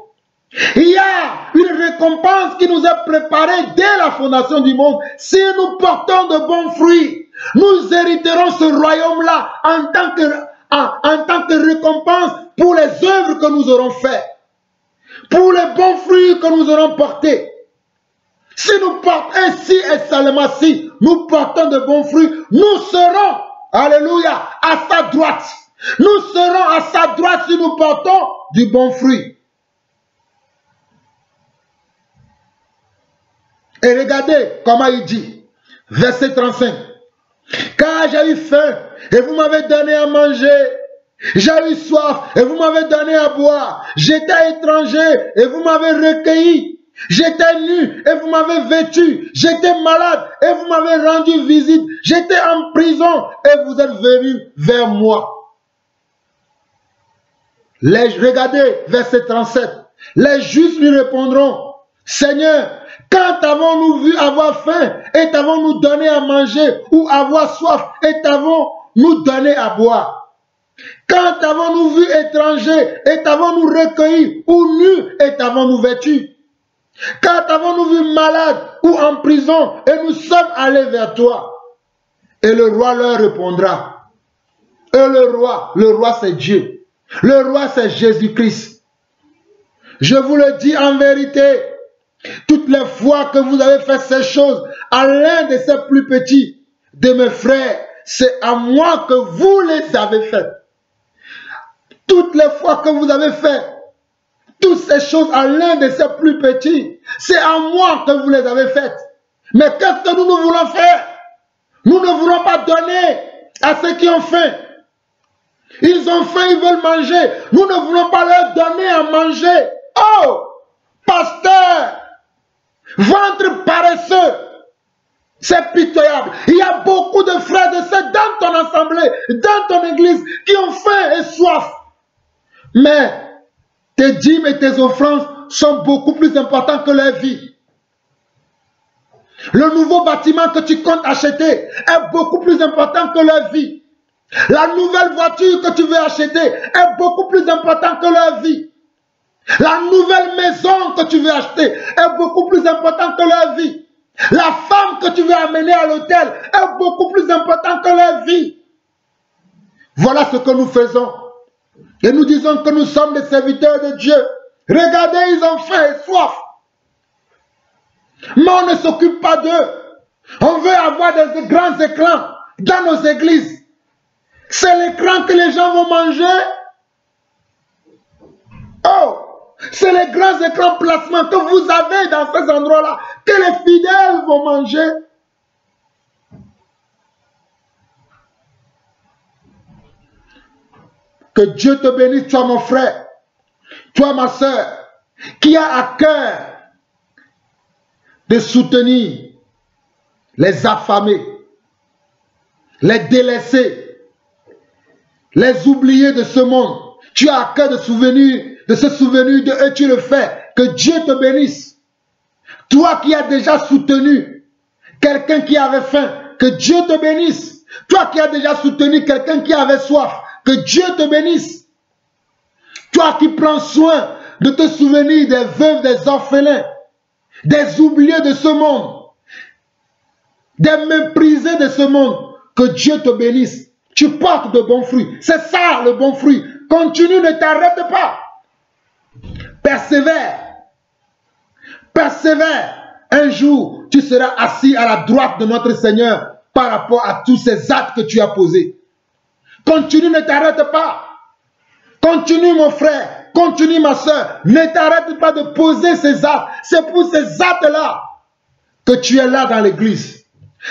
Il y a une récompense qui nous est préparée dès la fondation du monde. Si nous portons de bons fruits, nous hériterons ce royaume-là en tant que récompense pour les œuvres que nous aurons faites, pour les bons fruits que nous aurons portés. Si nous portons ainsi et seulement si nous portons de bons fruits, nous serons, alléluia, à sa droite. Nous serons à sa droite si nous portons du bon fruit. Et regardez comment il dit, verset 35. Car j'ai eu faim et vous m'avez donné à manger. J'ai eu soif et vous m'avez donné à boire. J'étais étranger et vous m'avez recueilli. J'étais nu et vous m'avez vêtu. J'étais malade et vous m'avez rendu visite. J'étais en prison et vous êtes venus vers moi. Regardez, verset 37. Les justes lui répondront, Seigneur, quand avons-nous vu avoir faim et t'avons-nous donné à manger ou avoir soif et t'avons-nous donné à boire? Quand avons-nous vu étranger et t'avons-nous recueilli, ou nu et t'avons-nous vêtu? Quand avons-nous vu malade ou en prison et nous sommes allés vers toi? Et le roi leur répondra. Et le roi c'est Dieu. Le roi c'est Jésus-Christ. Je vous le dis en vérité, toutes les fois que vous avez fait ces choses à l'un de ces plus petits de mes frères, c'est à moi que vous les avez faites. Toutes les fois que vous avez fait toutes ces choses à l'un de ces plus petits, c'est à moi que vous les avez faites. Mais qu'est-ce que nous voulons faire? Nous ne voulons pas donner à ceux qui ont faim. Ils ont faim, ils veulent manger. Nous ne voulons pas leur donner à manger. Oh, pasteur, ventre paresseux, c'est pitoyable. Il y a beaucoup de frères et sœurs dans ton assemblée, dans ton église, qui ont faim et soif. Mais tes dîmes et tes offrandes sont beaucoup plus importants que leur vie. Le nouveau bâtiment que tu comptes acheter est beaucoup plus important que leur vie. La nouvelle voiture que tu veux acheter est beaucoup plus importante que leur vie. La nouvelle maison que tu veux acheter est beaucoup plus importante que leur vie. La femme que tu veux amener à l'hôtel est beaucoup plus importante que leur vie. Voilà ce que nous faisons. Et nous disons que nous sommes des serviteurs de Dieu. Regardez, ils ont faim et soif. Mais on ne s'occupe pas d'eux. On veut avoir des grands écrans dans nos églises. C'est l'écran que les gens vont manger. Oh, c'est les grands écrans placements que vous avez dans ces endroits-là que les fidèles vont manger. Que Dieu te bénisse, toi mon frère, toi ma soeur, qui a à cœur de soutenir les affamés, les délaissés, les oubliés de ce monde. Tu as à cœur de se souvenir de eux, tu le fais. Que Dieu te bénisse. Toi qui as déjà soutenu quelqu'un qui avait faim, que Dieu te bénisse. Toi qui as déjà soutenu quelqu'un qui avait soif, que Dieu te bénisse. Toi qui prends soin de te souvenir des veuves, des orphelins, des oubliés de ce monde, des méprisés de ce monde, que Dieu te bénisse. Tu portes de bons fruits. C'est ça le bon fruit. Continue, ne t'arrête pas. Persévère. Persévère. Un jour, tu seras assis à la droite de notre Seigneur par rapport à tous ces actes que tu as posés. Continue, ne t'arrête pas. Continue mon frère, continue ma soeur. Ne t'arrête pas de poser ces actes. C'est pour ces actes-là que tu es là dans l'église.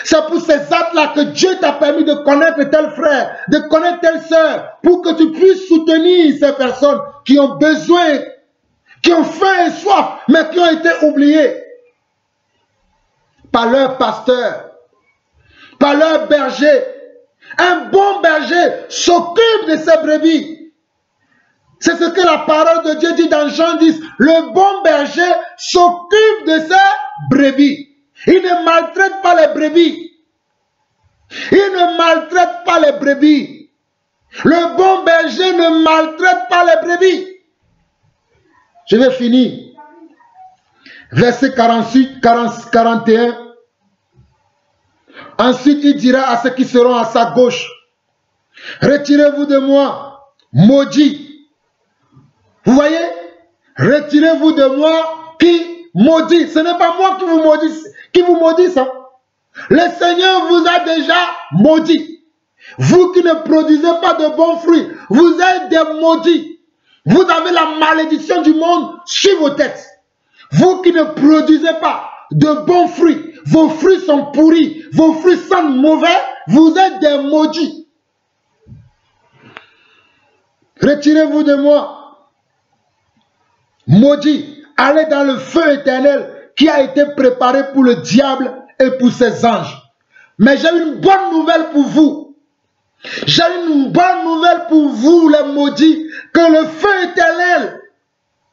C'est pour ces actes-là que Dieu t'a permis de connaître tel frère, de connaître telle sœur, pour que tu puisses soutenir ces personnes qui ont besoin, qui ont faim et soif, mais qui ont été oubliées par leur pasteur, par leur berger. Un bon berger s'occupe de ses brebis. C'est ce que la parole de Dieu dit dans Jean 10. Le bon berger s'occupe de ses brebis. Il ne maltraite pas les brebis. Il ne maltraite pas les brebis. Le bon berger ne maltraite pas les brebis. Je vais finir. Verset 48, 41. Ensuite, il dira à ceux qui seront à sa gauche, retirez-vous de moi, maudits. Vous voyez? Retirez-vous de moi qui maudit. Ce n'est pas moi qui vous maudisse. Hein? Le Seigneur vous a déjà maudit. Vous qui ne produisez pas de bons fruits, vous êtes des maudits. Vous avez la malédiction du monde sur vos têtes. Vous qui ne produisez pas de bons fruits, vos fruits sont pourris, vos fruits sont mauvais, vous êtes des maudits. Retirez-vous de moi, maudits, allez dans le feu éternel qui a été préparé pour le diable et pour ses anges. Mais j'ai une bonne nouvelle pour vous. J'ai une bonne nouvelle pour vous, les maudits, que le feu éternel,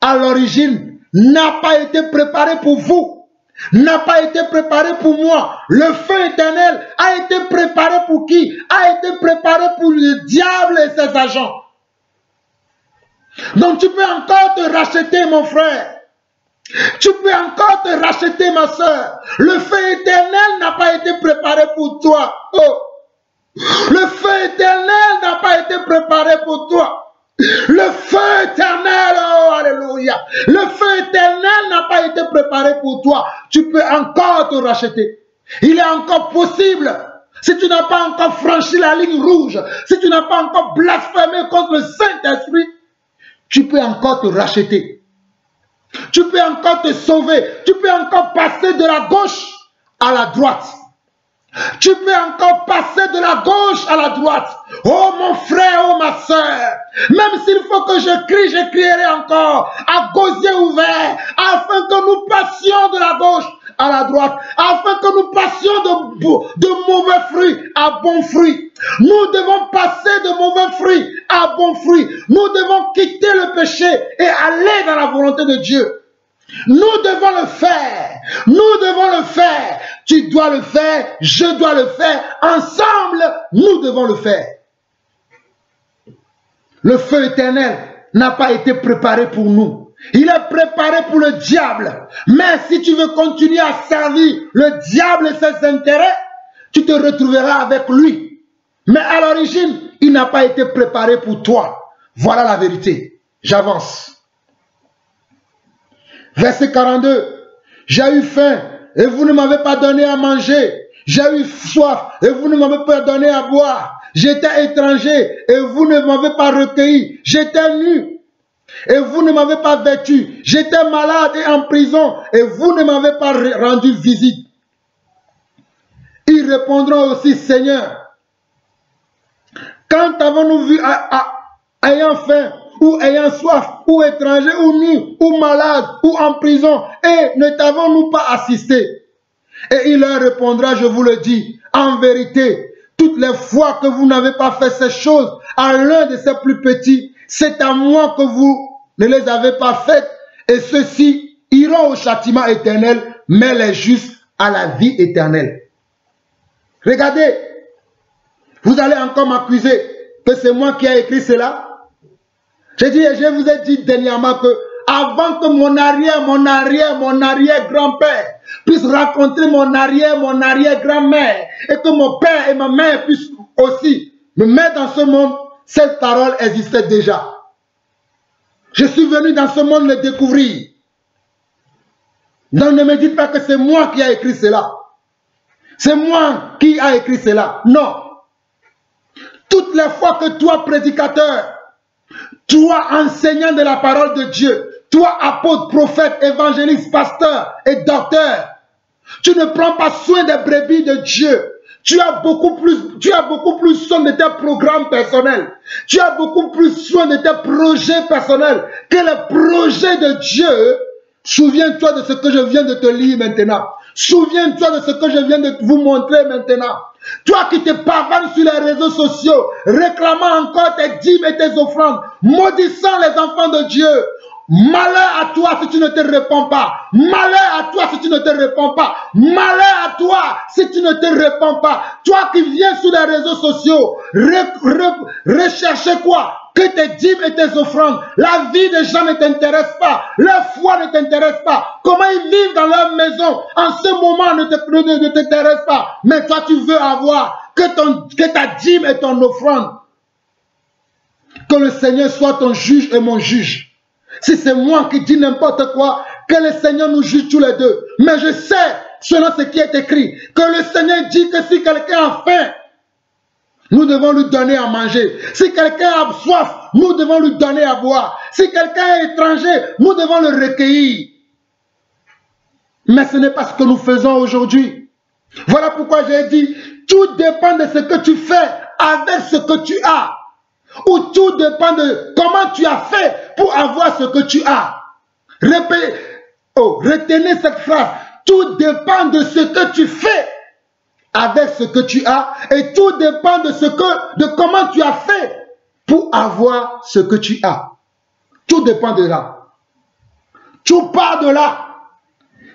à l'origine, n'a pas été préparé pour vous, n'a pas été préparé pour moi. Le feu éternel a été préparé pour qui? A été préparé pour le diable et ses agents. Donc tu peux encore te racheter, mon frère. Tu peux encore te racheter, ma soeur. Le feu éternel n'a pas été préparé pour toi. Oh. Le feu éternel n'a pas été préparé pour toi. Le feu éternel, oh, alléluia. Le feu éternel n'a pas été préparé pour toi. Tu peux encore te racheter. Il est encore possible. Si tu n'as pas encore franchi la ligne rouge, si tu n'as pas encore blasphémé contre le Saint-Esprit, tu peux encore te racheter. Tu peux encore te sauver. Tu peux encore passer de la gauche à la droite. Tu peux encore passer de la gauche à la droite. Oh mon frère, oh ma soeur. Même s'il faut que je crie, je crierai encore à gosier ouvert, afin que nous passions de la gauche à la droite, afin que nous passions de mauvais fruits à bons fruits. Nous devons passer de mauvais fruits à bons fruits. Nous devons quitter le péché et aller dans la volonté de Dieu. Nous devons le faire. Nous devons le faire. Tu dois le faire. Je dois le faire. Ensemble, nous devons le faire. Le feu éternel n'a pas été préparé pour nous. Il est préparé pour le diable. Mais si tu veux continuer à servir le diable et ses intérêts, tu te retrouveras avec lui. Mais à l'origine, il n'a pas été préparé pour toi. Voilà la vérité. J'avance. Verset 42. J'ai eu faim et vous ne m'avez pas donné à manger. J'ai eu soif et vous ne m'avez pas donné à boire. J'étais étranger et vous ne m'avez pas recueilli. J'étais nu et vous ne m'avez pas vêtu. J'étais malade et en prison et vous ne m'avez pas rendu visite. Ils répondront aussi, Seigneur, quand avons-nous vu ayant faim ou ayant soif, ou étranger, ou nu, ou malade, ou en prison, et ne t'avons-nous pas assisté? Et il leur répondra, je vous le dis, en vérité, toutes les fois que vous n'avez pas fait ces choses à l'un de ces plus petits, c'est à moi que vous ne les avez pas faites, et ceux-ci iront au châtiment éternel, mais les justes à la vie éternelle. Regardez, vous allez encore m'accuser que c'est moi qui ai écrit cela. Je vous ai dit dernièrement que avant que mon arrière-grand-père puisse rencontrer mon arrière-grand-mère et que mon père et ma mère puissent aussi me mettre dans ce monde, cette parole existait déjà. Je suis venu dans ce monde le découvrir. Donc ne me dites pas que c'est moi qui ai écrit cela. C'est moi qui ai écrit cela. Non. Toutes les fois que toi, prédicateur, toi, enseignant de la parole de Dieu, toi, apôtre, prophète, évangéliste, pasteur et docteur, tu ne prends pas soin des brebis de Dieu. Tu as beaucoup plus soin de tes programmes personnels. Tu as beaucoup plus soin de tes projets personnels que les projets de Dieu. Souviens-toi de ce que je viens de te lire maintenant. Souviens-toi de ce que je viens de vous montrer maintenant. Toi qui te pavanes sur les réseaux sociaux, réclamant encore tes dîmes et tes offrandes, maudissant les enfants de Dieu. Malheur à toi si tu ne te réponds pas. Malheur à toi si tu ne te réponds pas. Malheur à toi si tu ne te réponds pas. Toi qui viens sur les réseaux sociaux, rechercher quoi? Que tes dîmes et tes offrandes. La vie des gens ne t'intéresse pas. Leur foi ne t'intéresse pas. Comment ils vivent dans leur maison en ce moment ne t'intéresse pas. Mais toi tu veux avoir que ta dîme et ton offrande. Que le Seigneur soit ton juge et mon juge. Si c'est moi qui dis n'importe quoi, que le Seigneur nous juge tous les deux. Mais je sais, selon ce qui est écrit, que le Seigneur dit que si quelqu'un a faim, nous devons lui donner à manger. Si quelqu'un a soif, nous devons lui donner à boire. Si quelqu'un est étranger, nous devons le recueillir. Mais ce n'est pas ce que nous faisons aujourd'hui. Voilà pourquoi j'ai dit, tout dépend de ce que tu fais avec ce que tu as. Ou tout dépend de comment tu as fait pour avoir ce que tu as. Retenez cette phrase. Tout dépend de ce que tu fais avec ce que tu as, et tout dépend de comment tu as fait pour avoir ce que tu as. Tout dépend de là. Tout part de là.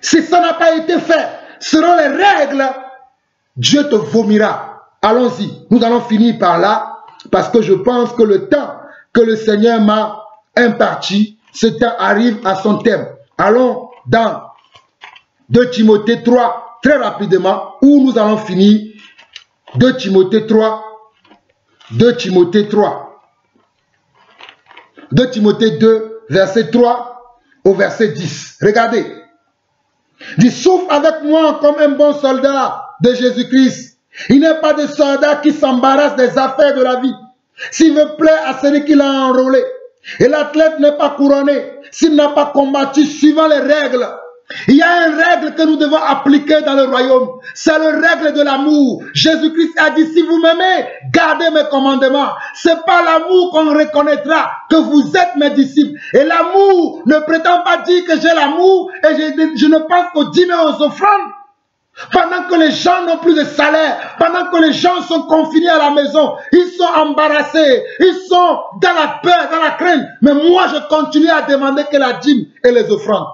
Si ça n'a pas été fait selon les règles, Dieu te vomira. Allons-y, nous allons finir par là, parce que je pense que le temps que le Seigneur m'a imparti, ce temps arrive à son terme. Allons dans 2 Timothée 3, très rapidement, où nous allons finir. 2 Timothée 3, 2 Timothée 3, 2 Timothée 2, verset 3 au verset 10. Regardez. Dis, souffre avec moi comme un bon soldat de Jésus-Christ. Il n'est pas de soldat qui s'embarrasse des affaires de la vie, s'il veut plaire à celui qui l'a enrôlé. Et l'athlète n'est pas couronné s'il n'a pas combattu suivant les règles. Il y a une règle que nous devons appliquer dans le royaume. C'est la règle de l'amour. Jésus-Christ a dit, si vous m'aimez, gardez mes commandements. C'est par l'amour qu'on reconnaîtra que vous êtes mes disciples. Et l'amour ne prétend pas dire que j'ai l'amour et je ne pense qu'aux dîmes et aux offrandes. Pendant que les gens n'ont plus de salaire, pendant que les gens sont confinés à la maison, ils sont embarrassés, ils sont dans la peur, dans la crainte. Mais moi, je continue à demander que la dîme et les offrandes.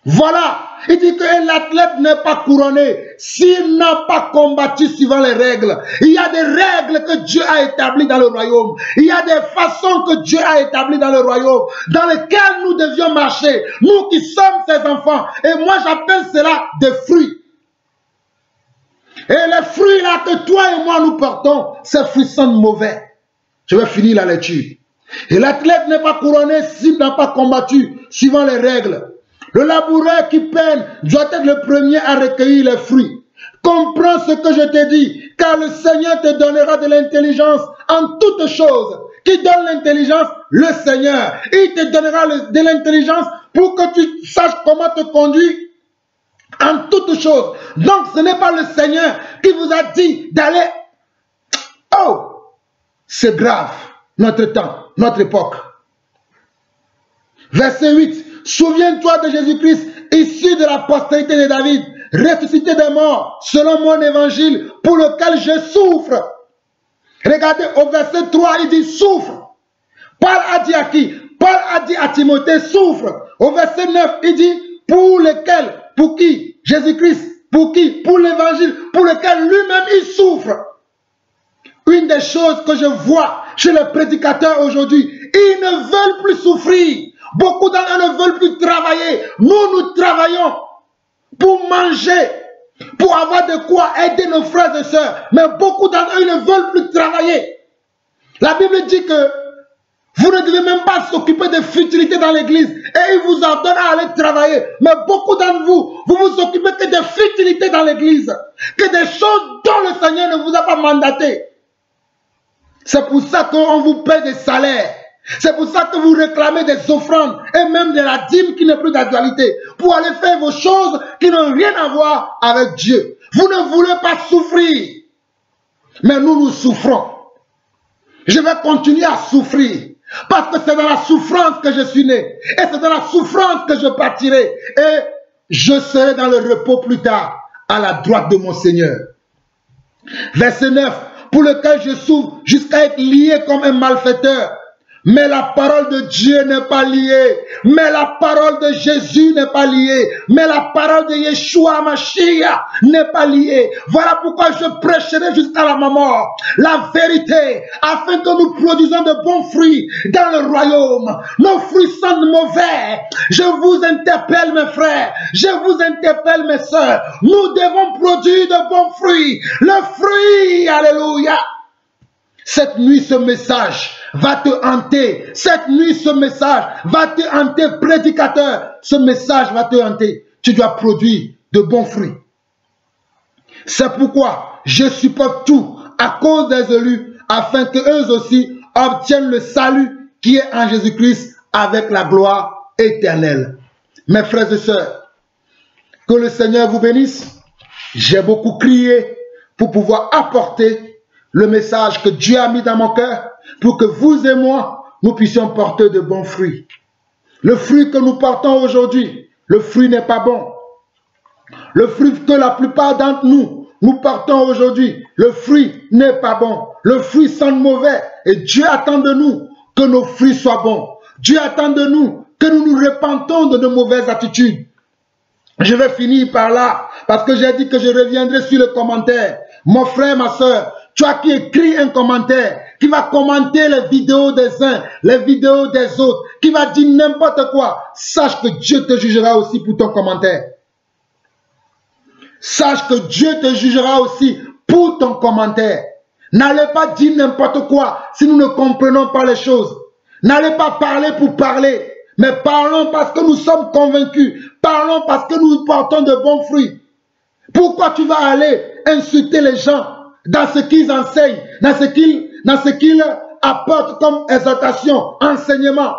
Voilà, il dit que l'athlète n'est pas couronné s'il n'a pas combattu suivant les règles. Il y a des règles que Dieu a établies dans le royaume. Il y a des façons que Dieu a établies dans le royaume, dans lesquelles nous devions marcher, nous qui sommes ses enfants. Et moi, j'appelle cela des fruits. Et les fruits là que toi et moi nous portons, ces fruits sont mauvais. Je vais finir la lecture. Et l'athlète n'est pas couronné s'il n'a pas combattu suivant les règles. Le laboureur qui peine doit être le premier à recueillir les fruits. Comprends ce que je te dis, car le Seigneur te donnera de l'intelligence en toutes choses. Qui donne l'intelligence? Le Seigneur. Il te donnera de l'intelligence pour que tu saches comment te conduire en toutes choses. Donc ce n'est pas le Seigneur qui vous a dit d'aller. Oh, c'est grave, notre temps, notre époque. Verset 8. Souviens-toi de Jésus-Christ, issu de la postérité de David, ressuscité des morts, selon mon évangile, pour lequel je souffre. Regardez au verset 3, il dit souffre. Paul a dit à qui? Paul a dit à Timothée souffre. Au verset 9, il dit pour lequel? Pour qui? Jésus-Christ. Pour qui? Pour l'évangile, pour lequel lui-même il souffre. Une des choses que je vois chez les prédicateurs aujourd'hui, ils ne veulent plus souffrir. Beaucoup d'entre eux ne veulent plus travailler. Nous travaillons pour manger, pour avoir de quoi aider nos frères et sœurs. Mais beaucoup d'entre eux ne veulent plus travailler. La Bible dit que vous ne devez même pas s'occuper de futilités dans l'église. Et il vous ordonne à aller travailler. Mais beaucoup d'entre vous, vous vous occupez que de futilités dans l'église. Que des choses dont le Seigneur ne vous a pas mandaté. C'est pour ça qu'on vous paie des salaires. C'est pour ça que vous réclamez des offrandes et même de la dîme qui n'est plus d'actualité pour aller faire vos choses qui n'ont rien à voir avec Dieu. Vous ne voulez pas souffrir. Mais nous souffrons. Je vais continuer à souffrir parce que c'est dans la souffrance que je suis né et c'est dans la souffrance que je partirai et je serai dans le repos plus tard à la droite de mon Seigneur. Verset 9. Pour lequel je souffre jusqu'à être lié comme un malfaiteur. Mais la parole de Dieu n'est pas liée. Mais la parole de Jésus n'est pas liée. Mais la parole de Yeshua Mashiach n'est pas liée. Voilà pourquoi je prêcherai jusqu'à la mort la vérité, afin que nous produisons de bons fruits dans le royaume. Nos fruits sont mauvais. Je vous interpelle mes frères. Je vous interpelle mes sœurs. Nous devons produire de bons fruits. Le fruit, alléluia. Cette nuit, ce message va te hanter. Cette nuit, ce message va te hanter, prédicateur. Ce message va te hanter. Tu dois produire de bons fruits. C'est pourquoi je supporte tout à cause des élus, afin qu'eux aussi obtiennent le salut qui est en Jésus-Christ avec la gloire éternelle. Mes frères et sœurs, que le Seigneur vous bénisse. J'ai beaucoup crié pour pouvoir apporter le message que Dieu a mis dans mon cœur pour que vous et moi, nous puissions porter de bons fruits. Le fruit que nous portons aujourd'hui, le fruit n'est pas bon. Le fruit que la plupart d'entre nous portons aujourd'hui, le fruit n'est pas bon. Le fruit sent mauvais et Dieu attend de nous que nos fruits soient bons. Dieu attend de nous que nous nous repentons de nos mauvaises attitudes. Je vais finir par là parce que j'ai dit que je reviendrai sur le commentaire. Mon frère, ma soeur, tu as qui écrit un commentaire, qui va commenter les vidéos des uns, les vidéos des autres, qui va dire n'importe quoi, sache que Dieu te jugera aussi pour ton commentaire. Sache que Dieu te jugera aussi pour ton commentaire. N'allez pas dire n'importe quoi si nous ne comprenons pas les choses. N'allez pas parler pour parler, mais parlons parce que nous sommes convaincus. Parlons parce que nous portons de bons fruits. Pourquoi tu vas aller insulter les gens dans ce qu'ils enseignent, dans ce qu'ils apportent comme exhortation, enseignement,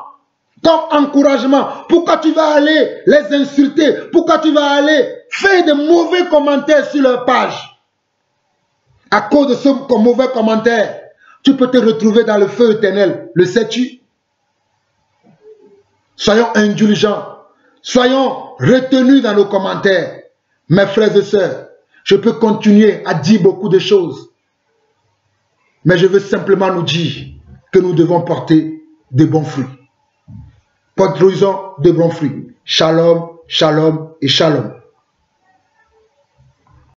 comme encouragement? Pourquoi tu vas aller les insulter? Pourquoi tu vas aller faire de mauvais commentaires sur leur page? À cause de ce mauvais commentaire, tu peux te retrouver dans le feu éternel. Le sais-tu? Soyons indulgents. Soyons retenus dans nos commentaires. Mes frères et sœurs, je peux continuer à dire beaucoup de choses. Mais je veux simplement nous dire que nous devons porter de bons fruits. Produisons de bons fruits. Shalom, shalom et shalom.